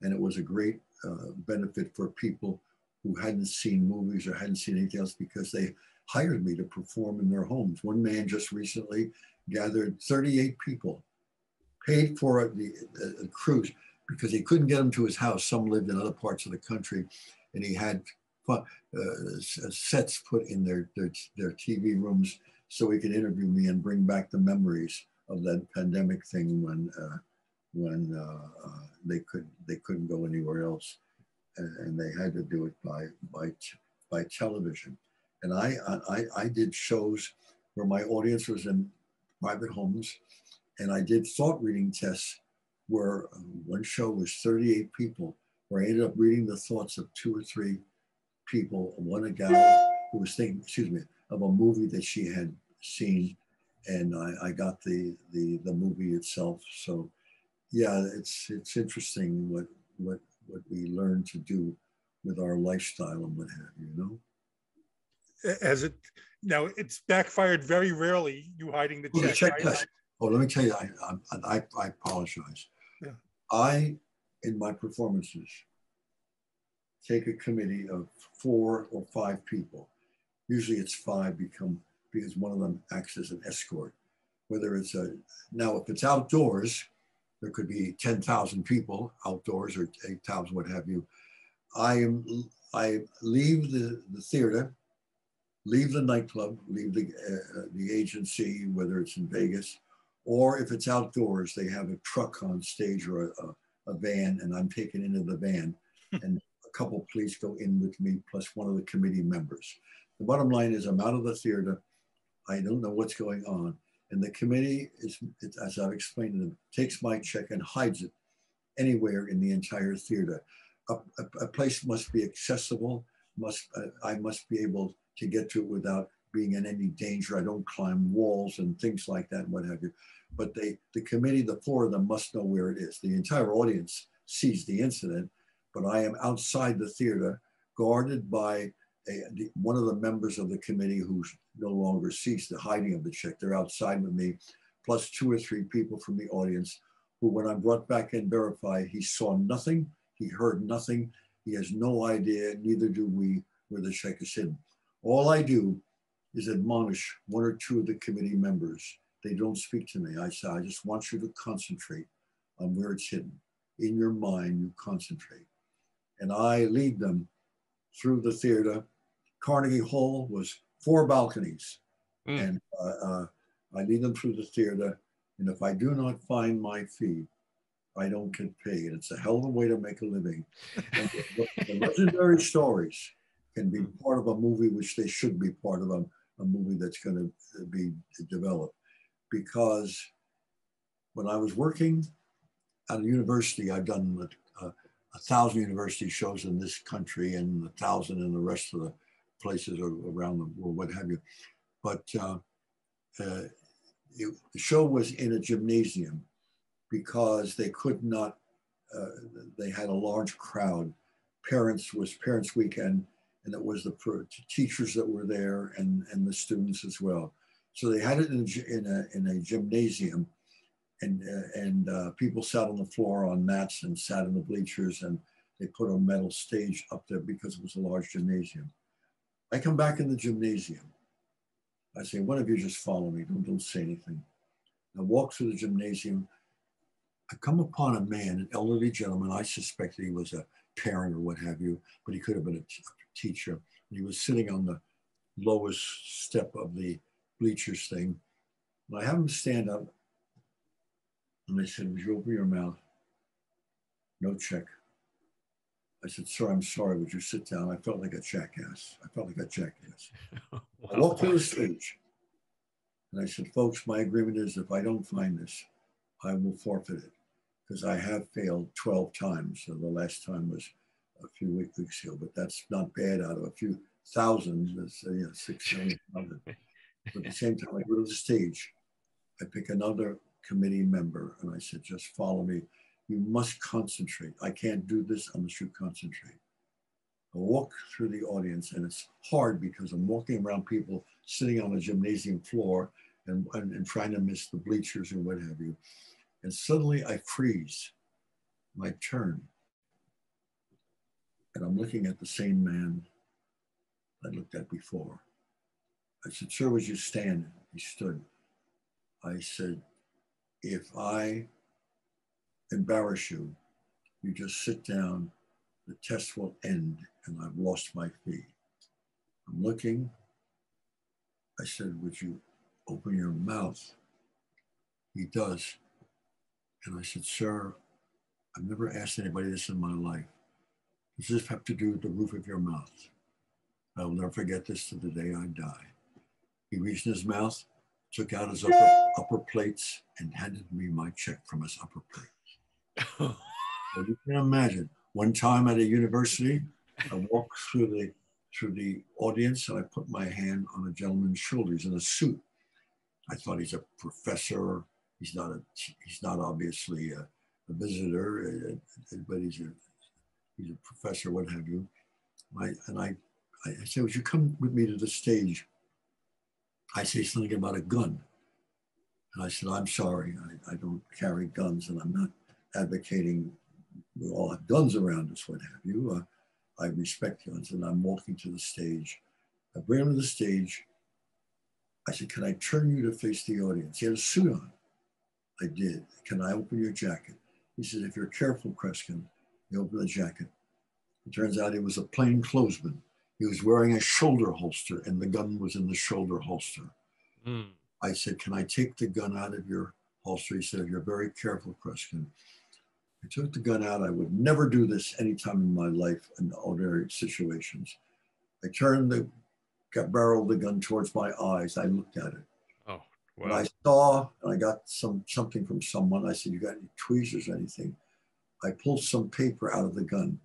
and it was a great benefit for people who hadn't seen movies or hadn't seen anything else, because they hired me to perform in their homes. One man just recently gathered 38 people, paid for the cruise, because he couldn't get them to his house. Some lived in other parts of the country, and he had sets put in their TV rooms so he could interview me and bring back the memories of that pandemic thing when they couldn't go anywhere else, and they had to do it by television. And I did shows where my audience was in private homes, and I did thought reading tests where one show was 38 people, where I ended up reading the thoughts of 2 or 3 people, one a gal who was thinking, of a movie that she had seen, and I got the movie itself. So yeah, it's interesting what we learn to do with our lifestyle and what have you, you know? As it now, it's backfired very rarely. You hiding the Well, check. the check Right? test. Oh, let me tell you, I apologize. Yeah. I, in my performances, take a committee of 4 or 5 people. Usually it's 5 because one of them acts as an escort. Whether it's now if it's outdoors, there could be 10,000 people outdoors or 8,000, what have you. I leave the theater, leave the nightclub, leave the agency, whether it's in Vegas, or if it's outdoors, they have a truck on stage or a van, and I'm taken into the van, and a couple police go in with me, plus one of the committee members. The bottom line is I'm out of the theater. I don't know what's going on. And the committee, as I've explained to them, takes my check and hides it anywhere in the entire theater. A place must be accessible. I must be able to get to it without being in any danger. I don't climb walls and things like that, and what have you. But the committee, the 4 of them must know where it is. The entire audience sees the incident, but I am outside the theater, guarded by one of the members of the committee who no longer sees the hiding of the check. They're outside with me, plus 2 or 3 people from the audience who, when I'm brought back and verified, he saw nothing, he heard nothing, he has no idea, neither do we, where the check is hidden. All I do is admonish 1 or 2 of the committee members. They don't speak to me. I say, I just want you to concentrate on where it's hidden. In your mind, you concentrate. And I lead them through the theater. Carnegie Hall was 4 balconies. And I lead them through the theater. And if I do not find my fee, I don't get paid. It's a hell of a way to make a living. And the legendary stories can be part of a movie, which they should be part of a movie that's going to be developed. Because when I was working at a university, I've done 1,000 university shows in this country and 1,000 in the rest of the places around the world, what have you. But the show was in a gymnasium because they could not, they had a large crowd. Parents weekend, and it was the teachers that were there and the students as well. So they had it in a gymnasium, and people sat on the floor on mats and sat in the bleachers, and they put a metal stage up there because it was a large gymnasium. I come back in the gymnasium. I say, one of you just follow me, don't say anything. I walk through the gymnasium. I come upon a man, an elderly gentleman. I suspected he was a parent or what have you, but he could have been a teacher. And he was sitting on the lowest step of the bleachers thing. And I have him stand up. And I said, would you open your mouth? No check. I said, sir, I'm sorry, would you sit down? I felt like a jackass. Wow. I walked to the stage. And I said, folks, my agreement is if I don't find this, I will forfeit it. Because I have failed 12 times. So the last time was a few weeks ago, but that's not bad out of a few thousand. Let's say 600,000. But at the same time, I go to the stage. I pick another committee member and I said, just follow me. You must concentrate. I can't do this unless you concentrate. I walk through the audience, and it's hard because I'm walking around people sitting on a gymnasium floor and trying to miss the bleachers or what have you. And suddenly I freeze. I turn. And I'm looking at the same man I looked at before. I said, sir, would you stand? He stood. I said, if I embarrass you, you just sit down, the test will end, and I've lost my fee. I'm looking. I said, would you open your mouth? He does. And I said, sir, I've never asked anybody this in my life. Does this have to do with the roof of your mouth? I will never forget this to the day I die. He reached in his mouth, took out his upper plates, and handed me my check from his upper plate. So you can imagine, one time at a university, I walked through the audience and I put my hand on a gentleman's shoulder. He's in a suit. I thought he's a professor. He's not obviously a visitor, but he's a professor, what have you. I I said, would you come with me to the stage? I say something about a gun. And I said, I'm sorry, I don't carry guns, and I'm not advocating we all have guns around us, what have you. I respect guns, and I'm walking to the stage. I bring him to the stage. I said, can I turn you to face the audience? He had a suit on. I did. Can I open your jacket? He said, if you're careful, Kreskin, he opened the jacket. It turns out he was a plainclothesman. He was wearing a shoulder holster, and the gun was in the shoulder holster. Mm. I said, can I take the gun out of your holster? He said, if you're very careful, Kreskin. I took the gun out. I would never do this any time in my life in ordinary situations. I turned the barrel of the gun towards my eyes. I looked at it. Oh, wow. And I saw, and I got something from someone. I said, you got any tweezers or anything? I pulled some paper out of the gun.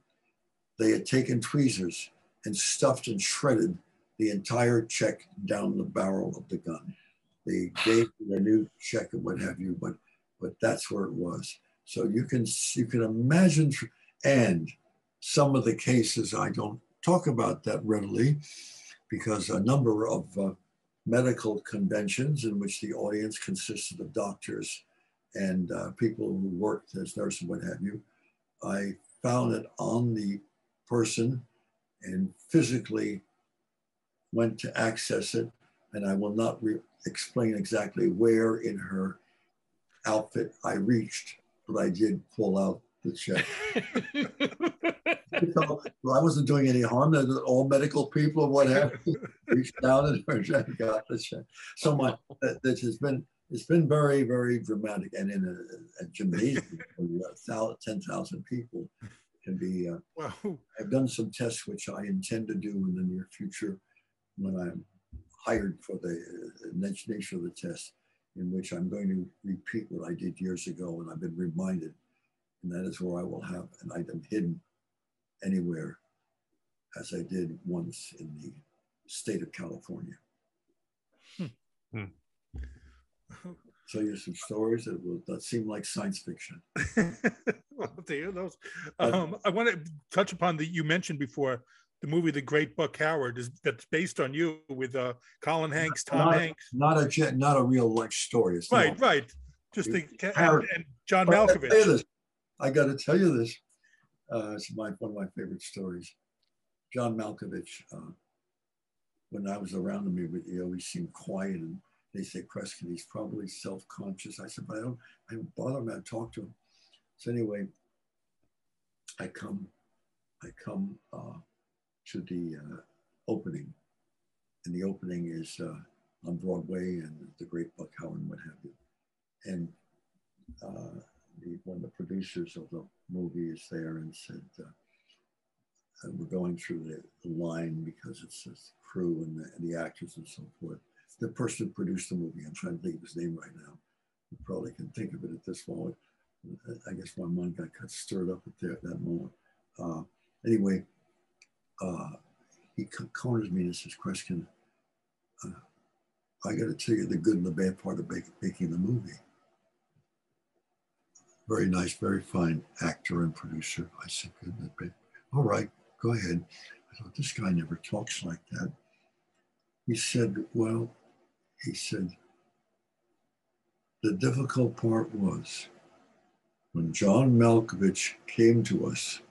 They had taken tweezers and stuffed and shredded the entire check down the barrel of the gun. They gave me a new check and what have you, but that's where it was. So you can imagine, and some of the cases I don't talk about that readily because a number of medical conventions in which the audience consisted of doctors and people who worked as nurses and what have you, I found it on the person and physically went to access it, and I will not explain exactly where in her outfit I reached, but I did pull out the check. So, I wasn't doing any harm. All medical people and what have you reached down and got the check. So it's been very, very dramatic. And in a gymnasium, 10,000 people can be. Wow. I've done some tests which I intend to do in the near future when I'm hired for the nature of the test, in which I'm going to repeat what I did years ago, and I've been reminded, and that is where I will have an item hidden anywhere, as I did once in the state of California. Tell you some stories that seem like science fiction. Well, to hear those. I want to touch upon you mentioned before the movie The Great Buck Howard that's based on you with Colin Hanks, Tom Hanks. Not a real life story. It's right. Just and John Malkovich. I got to tell you this. It's one of my favorite stories. John Malkovich. When I was around him, he always seemed quiet, and they say, Kreskin, he's probably self-conscious. I said, but I don't bother him. I talk to him. So anyway, I come to the opening, and the opening is on Broadway and The Great Buck Howard and what have you. And one of the producers of the movie is there and said, we're going through the line because it's the crew and the actors and so forth. The person who produced the movie, I'm trying to think of his name right now. You probably can think of it at this moment. I guess my mind got stirred up at that moment. Anyway, he corners me and says, Kreskin, I got to tell you the good and the bad part of making the movie. Very nice, very fine actor and producer. I said, good and bad. All right, go ahead. I thought, this guy never talks like that. He said, the difficult part was when John Malkovich came to us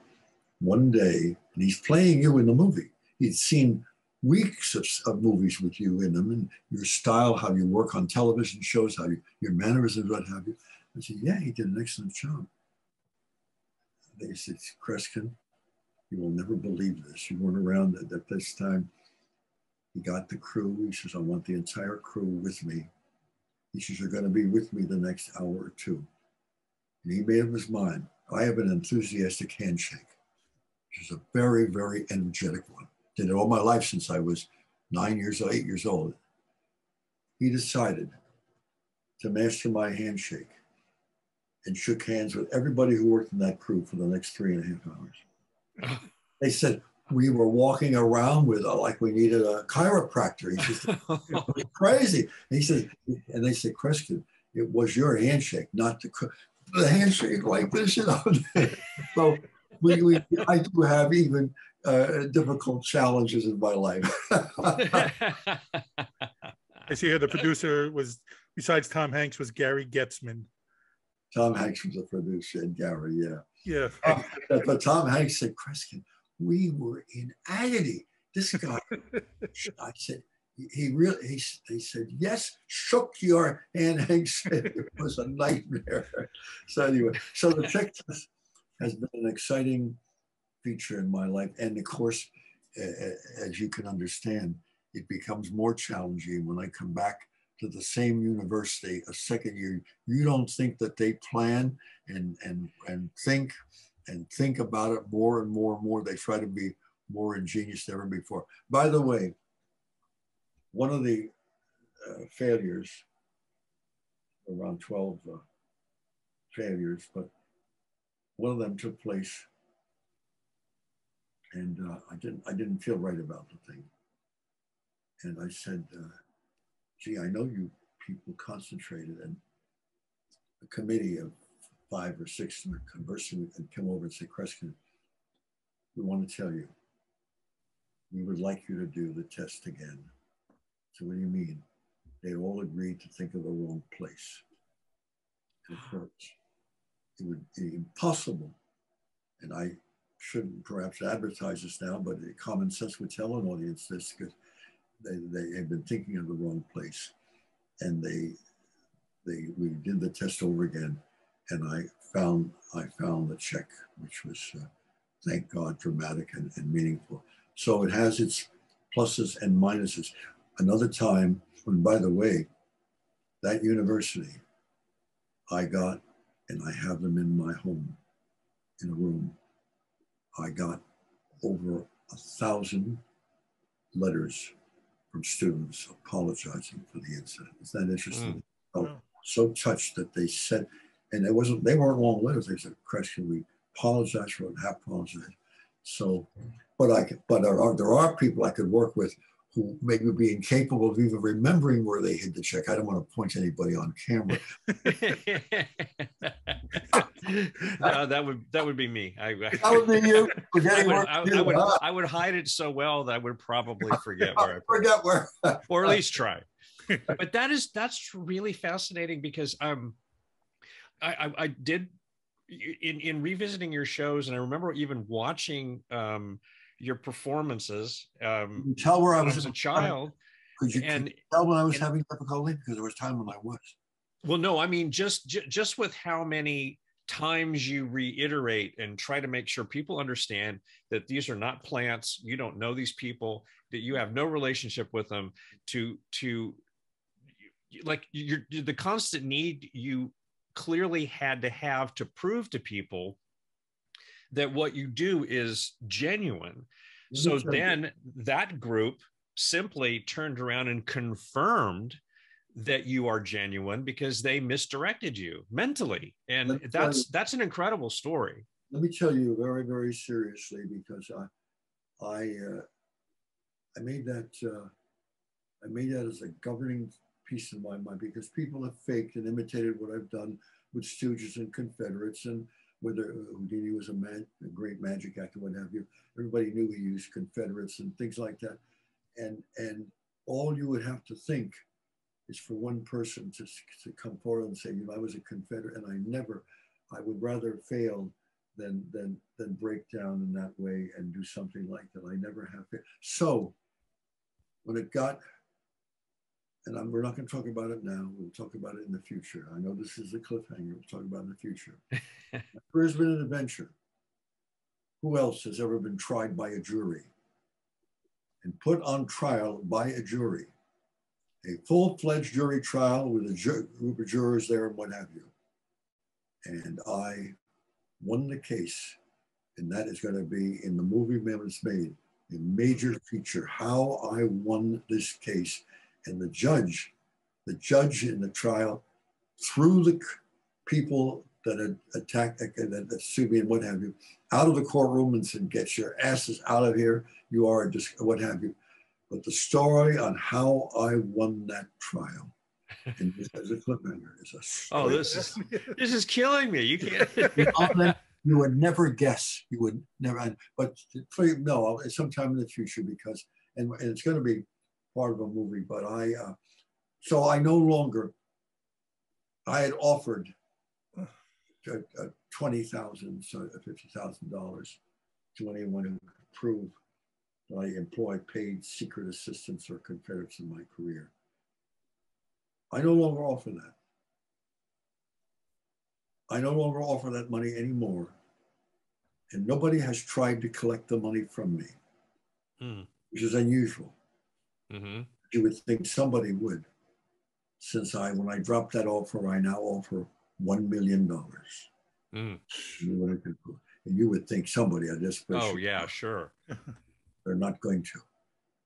one day, and he's playing you in the movie. He'd seen weeks of movies with you in them, and your style, how you work on television shows, how your mannerisms, what have you. I said, yeah, he did an excellent job. They said, Kreskin, you will never believe this. You weren't around at this time. He got the crew. He says, I want the entire crew with me. He says, you're going to be with me the next hour or two. And he made up his mind. I have an enthusiastic handshake, which is a very, very energetic one. Did it all my life since I was 8 years old. He decided to master my handshake and shook hands with everybody who worked in that crew for the next 3.5 hours. They said, we were walking around with like we needed a chiropractor. He said, it was crazy. And he said, and they said, Kreskin, it was your handshake, not the handshake like this, you know. So I do have even difficult challenges in my life. I see here the producer was, besides Tom Hanks, was Gary Getzman. Tom Hanks was a producer, and Gary, yeah. Yeah. But Tom Hanks said, Kreskin, we were in agony. This guy, I said, he said, yes, shook your hand, Hanks said it was a nightmare. So anyway, so the check test has been an exciting feature in my life. And of course, as you can understand, it becomes more challenging when I come back to the same university a second year. You don't think that they plan and think about it more and more and more. They try to be more ingenious than ever before. By the way, one of the failures, around 12 failures, but one of them took place, and I didn't feel right about the thing. And I said, gee, I know you people concentrated, and a committee of 5 or 6 were conversing and come over and say, Kreskin, we want to tell you, we would like you to do the test again. So what do you mean? They all agreed to think of the wrong place. And of course, it would be impossible. And I shouldn't perhaps advertise this now, but common sense would tell an audience this, because they have been thinking of the wrong place. And we did the test over again, and I found the check, which was, thank God, dramatic and meaningful. So it has its pluses and minuses. Another time, and by the way, that university, I got, and I have them in my home, in a room, I got over 1,000 letters from students apologizing for the incident. Isn't that interesting? So touched that they said, and they weren't long letters. They said, Kreskin, we apologize for what happened. So, but there are people I could work with who maybe be incapable of even remembering where they hid the check. I don't want to point anybody on camera. No, that would be me. That would be you. I would hide it so well that I would probably forget where or at least try. But that's really fascinating, because I did in revisiting your shows, and I remember even watching your performances. You tell where I was as a child. Could you tell when I was having difficulty? Because there was time when I was. Well, no, I mean, just with how many times you reiterate and try to make sure people understand that these are not plants, you don't know these people, that you have no relationship with them, to like the constant need you clearly had to have to prove to people that what you do is genuine. So then that group simply turned around and confirmed that you are genuine, because they misdirected you mentally. And that's an incredible story. Let me tell you very, very seriously, because I made that as a governing piece of my mind, because people have faked and imitated what I've done with Stooges and Confederates, and whether Houdini was a great magic actor, what have you. Everybody knew he used Confederates and things like that. And all you would have to think is for one person to come forward and say, I was a Confederate, and I would rather fail than break down in that way and do something like that. I never have failed. So when it got, and we're not going to talk about it now, we'll talk about it in the future. I know this is a cliffhanger, we'll talk about it in the future. My career's been an adventure. Who else has ever been tried by a jury and put on trial by a jury? A full-fledged jury trial with a group of jurors there and what have you. And I won the case, and that is going to be in the movie when it's made, a major feature, how I won this case. And the judge in the trial threw the people that had attacked, that sued me and what have you, out of the courtroom and said, get your asses out of here. You are just what have you. But the story on how I won that trial, and this is a cliffhanger, is a story. Oh, this is killing me. You can't. You would never guess. You would never. But no, sometime in the future, because and it's going to be part of a movie. But so I no longer. I had offered $20,000, so $50,000 to anyone who could prove that I employ paid secret assistants or confederates in my career. I no longer offer that. I no longer offer that money anymore. And nobody has tried to collect the money from me, which is unusual. Mm-hmm. You would think somebody would, since when I dropped that offer, I now offer $1 million. Mm. And you would think somebody at this place. Oh, yeah, sure. They're not going to,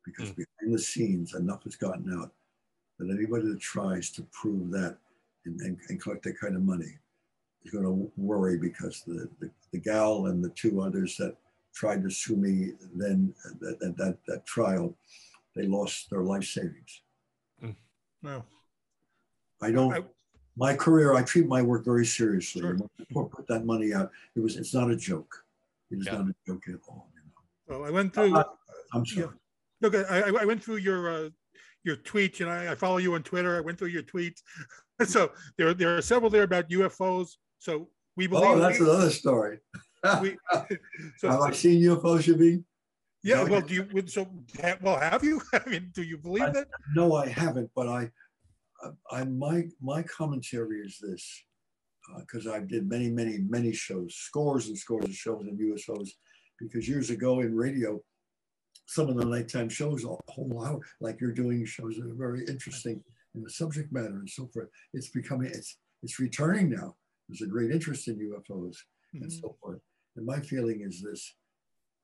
because behind the scenes, enough has gotten out that anybody that tries to prove that and collect that kind of money is going to worry, because the gal and the two others that tried to sue me then that trial, they lost their life savings. No. I don't. My career, I treat my work very seriously. Sure. When I put that money out, it's not a joke. It is not a joke at all. Well, I went through. I'm sorry. Yeah, okay, I went through your tweets, and I follow you on Twitter. I went through your tweets. So there are several there about UFOs. So we believe. Oh, that's another story. Have I seen UFOs, Shabib? Yeah. Well, have you? I mean, do you believe that? No, I haven't. But my commentary is this, because I did many shows, scores and scores of shows on UFOs, because years ago in radio, some of the nighttime shows, a whole hour, like you're doing, shows that are very interesting in the subject matter and so forth. It's returning now. There's a great interest in UFOs and so forth. And my feeling is this: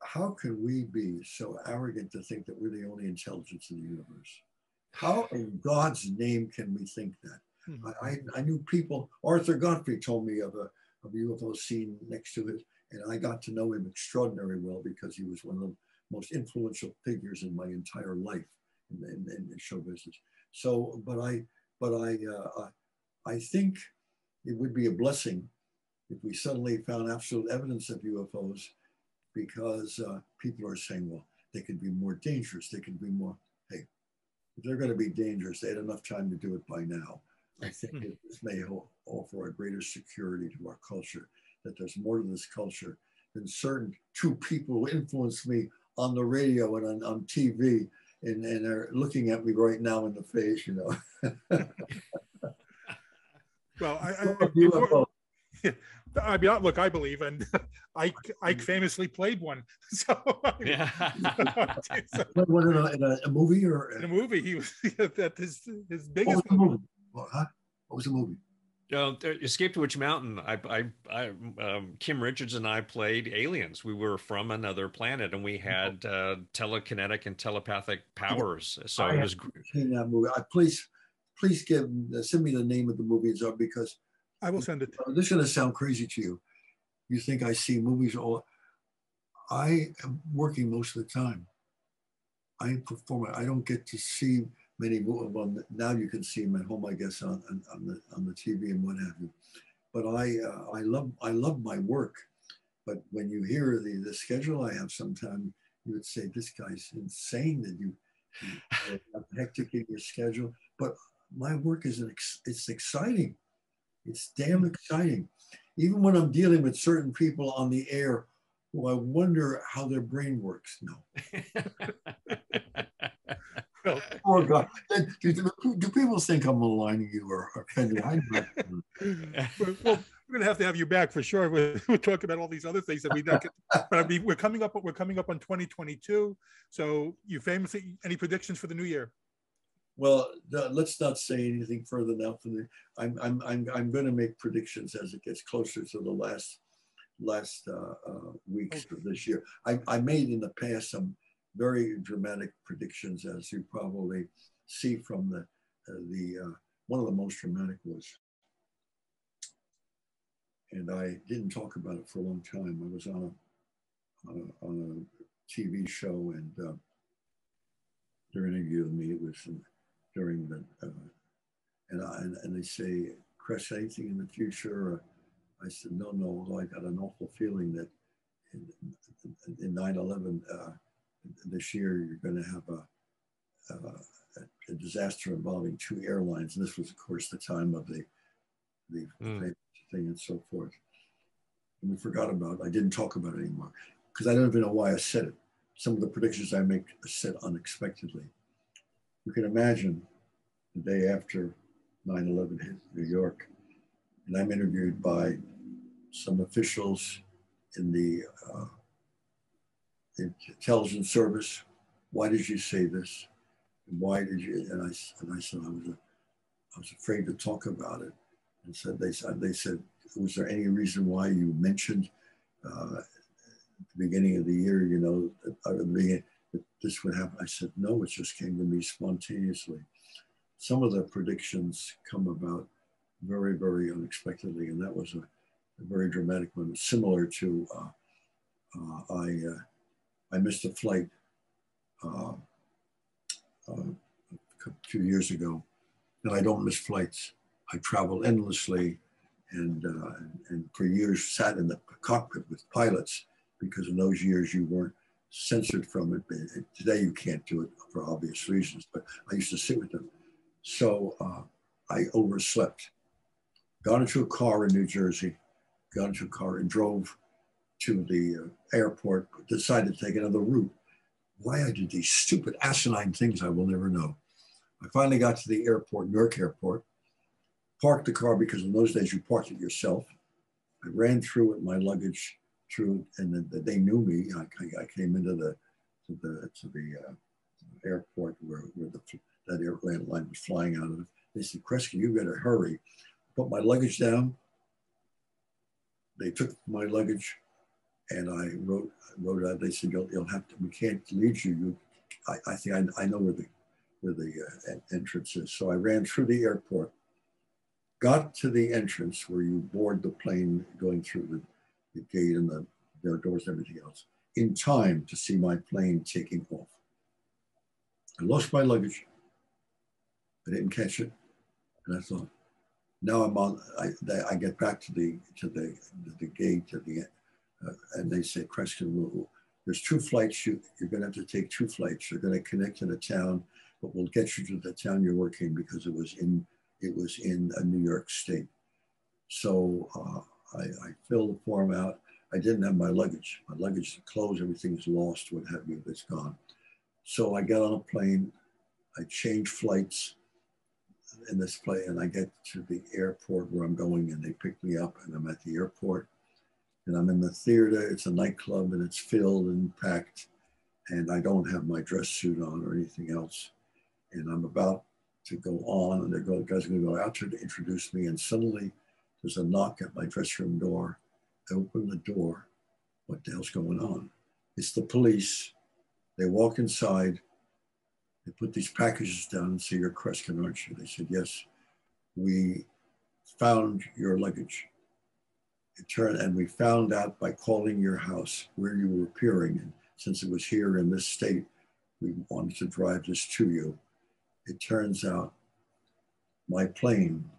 how can we be so arrogant to think that we're the only intelligence in the universe? How in God's name can we think that? I knew people. Arthur Godfrey told me of a UFO scene next to it, and I got to know him extraordinarily well, because he was one of the most influential figures in my entire life in show business. So, but I think it would be a blessing if we suddenly found absolute evidence of UFOs, because people are saying, well, they could be more dangerous. They could be more. Hey, if they're going to be dangerous, they had enough time to do it by now. I think this may offer a greater security to our culture, that there's more to this culture than certain two people who influenced me on the radio and on TV, and are looking at me right now in the face, Well, I mean, look, I believe, and Ike famously played one. So, yeah. In a movie or in a movie, he was at his biggest. What was the movie? What was the movie? Escape to Witch Mountain. Kim Richards and I played aliens. We were from another planet, and we had telekinetic and telepathic powers. So it was. Seen that movie. Please send me the name of the movie, because I will send it. This is going to sound crazy to you. You think I see movies all? I am working most of the time. I am performing. I don't get to see many movies. Well, now you can see them at home, I guess, on the TV and what have you. But I love my work. But when you hear the schedule I have, sometimes you would say, this guy's insane that you have hectic in your schedule. But my work it's exciting. It's damn exciting. Even when I'm dealing with certain people on the air who I wonder how their brain works. No. Oh God! Do people think I'm maligning you or offending? Well, we're gonna have you back for sure. We'll talk about all these other things that we don't get. But I mean, we're coming up on 2022. So, you famously, any predictions for the new year? Well, let's not say anything further now. I'm going to make predictions as it gets closer to the last weeks of this year. I made in the past some very dramatic predictions, as you probably see from the one of the most dramatic was, and I didn't talk about it for a long time. I was on a TV show, and they're interviewing me. It was during the and they say, Chris, anything in the future? I said, no, although I got an awful feeling that in 9/11 this year, you're going to have a disaster involving 2 airlines. And this was, of course, the time of the famous thing and so forth. And we forgot about it. I didn't talk about it anymore because I don't even know why I said it. Some of the predictions I make are said unexpectedly. You can imagine the day after 9/11 hit New York, and I'm interviewed by some officials in the intelligence service. Why did you say this? And why did you? And I said I was afraid to talk about it. And they said, was there any reason why you mentioned at the beginning of the year, you know, that this would happen? I said, no, it just came to me spontaneously. Some of the predictions come about very, very unexpectedly, and that was a very dramatic one. Similar to I missed a flight a few years ago, and I don't miss flights. I travel endlessly, and for years sat in the cockpit with pilots because in those years you weren't censored from it. Today you can't do it for obvious reasons, but I used to sit with them. So I overslept. Got into a car in New Jersey, got into a car and drove to the airport, decided to take another route. Why I did these stupid asinine things I will never know. I finally got to the airport, Newark Airport, parked the car because in those days you parked it yourself. I ran through with my luggage through, and then they knew me. I came into the airport where that airplane line was flying out of it. They said, Kresge, you better hurry. Put my luggage down. They took my luggage, and I wrote out. They said, "You'll have to. We can't leave you. I think I know where the entrance is." So I ran through the airport, got to the entrance where you board the plane, going through the gate and their doors and everything else, in time to see my plane taking off. I lost my luggage. I didn't catch it, and I thought, now I'm on. I get back to the gate and they say, Kresge, there's 2 flights. You're going to have to take 2 flights. You're going to connect to the town, but we'll get you to the town you're working because it was in New York State. So I filled the form out. I didn't have my luggage. My luggage, clothes, everything's lost. What have you? It's gone. So I get on a plane. I change flights in this plane, and I get to the airport where I'm going, and they pick me up, and I'm at the airport, and I'm in the theater. It's a nightclub, and it's filled and packed, and I don't have my dress suit on or anything else, and I'm about to go on, and the guys are going to go out to introduce me, and suddenly there's a knock at my dressing room door. I open the door. What the hell's going on? It's the police. They walk inside. They put these packages down and say, "You're Kresge, aren't you?" They said, "Yes, we found your luggage." And we found out by calling your house where you were appearing. And since it was here in this state, we wanted to drive this to you. It turns out my plane,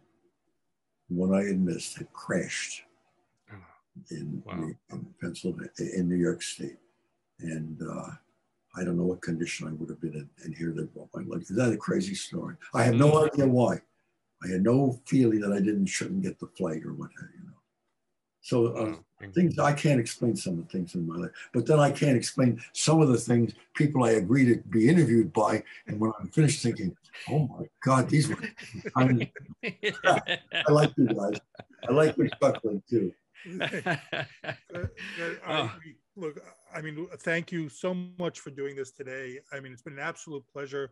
the one I had missed, had crashed in Pennsylvania, in New York State. And I don't know what condition I would have been in, and here they brought my luggage. Is that a crazy story? I have no idea why. I had no feeling that shouldn't get the flight or what have you. So things I can't explain, some of the things in my life, but then I can't explain some of the things people I agree to be interviewed by, and when I'm finished thinking, oh my God, these were I like you guys. I like your chuckling too. Look, I mean, thank you so much for doing this today. I mean, it's been an absolute pleasure.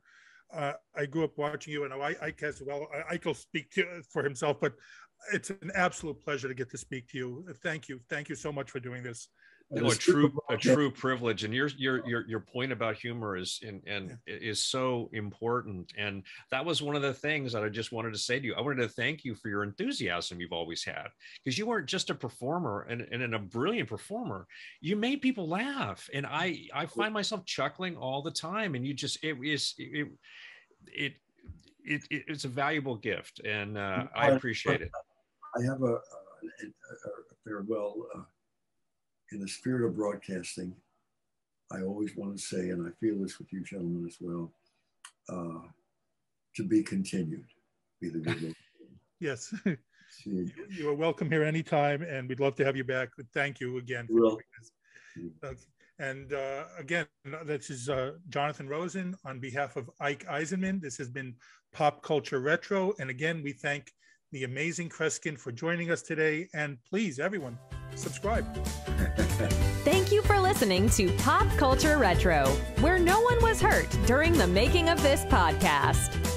I grew up watching you, and Ike as well. Ike will speak for himself, but it's an absolute pleasure to get to speak to you. Thank you so much for doing this. No, a true privilege, and your point about humor is so important, and that was one of the things that I just wanted to say to you. I wanted to thank you for your enthusiasm you've always had, because you weren't just a performer and a brilliant performer. You made people laugh, and I find myself chuckling all the time. And you just it's a valuable gift, and I appreciate it. I have farewell. In the spirit of broadcasting, I always want to say, and I feel this with you gentlemen as well, to be continued. Be the good Lord. Yes. You are welcome here anytime, and we'd love to have you back. Thank you again for doing this. And again, this is Jonathan Rosen on behalf of Ike Eisenman. This has been Pop Culture Retro. And again, we thank the amazing Kreskin for joining us today. And please, everyone, subscribe. Thank you for listening to Pop Culture Retro, where no one was hurt during the making of this podcast.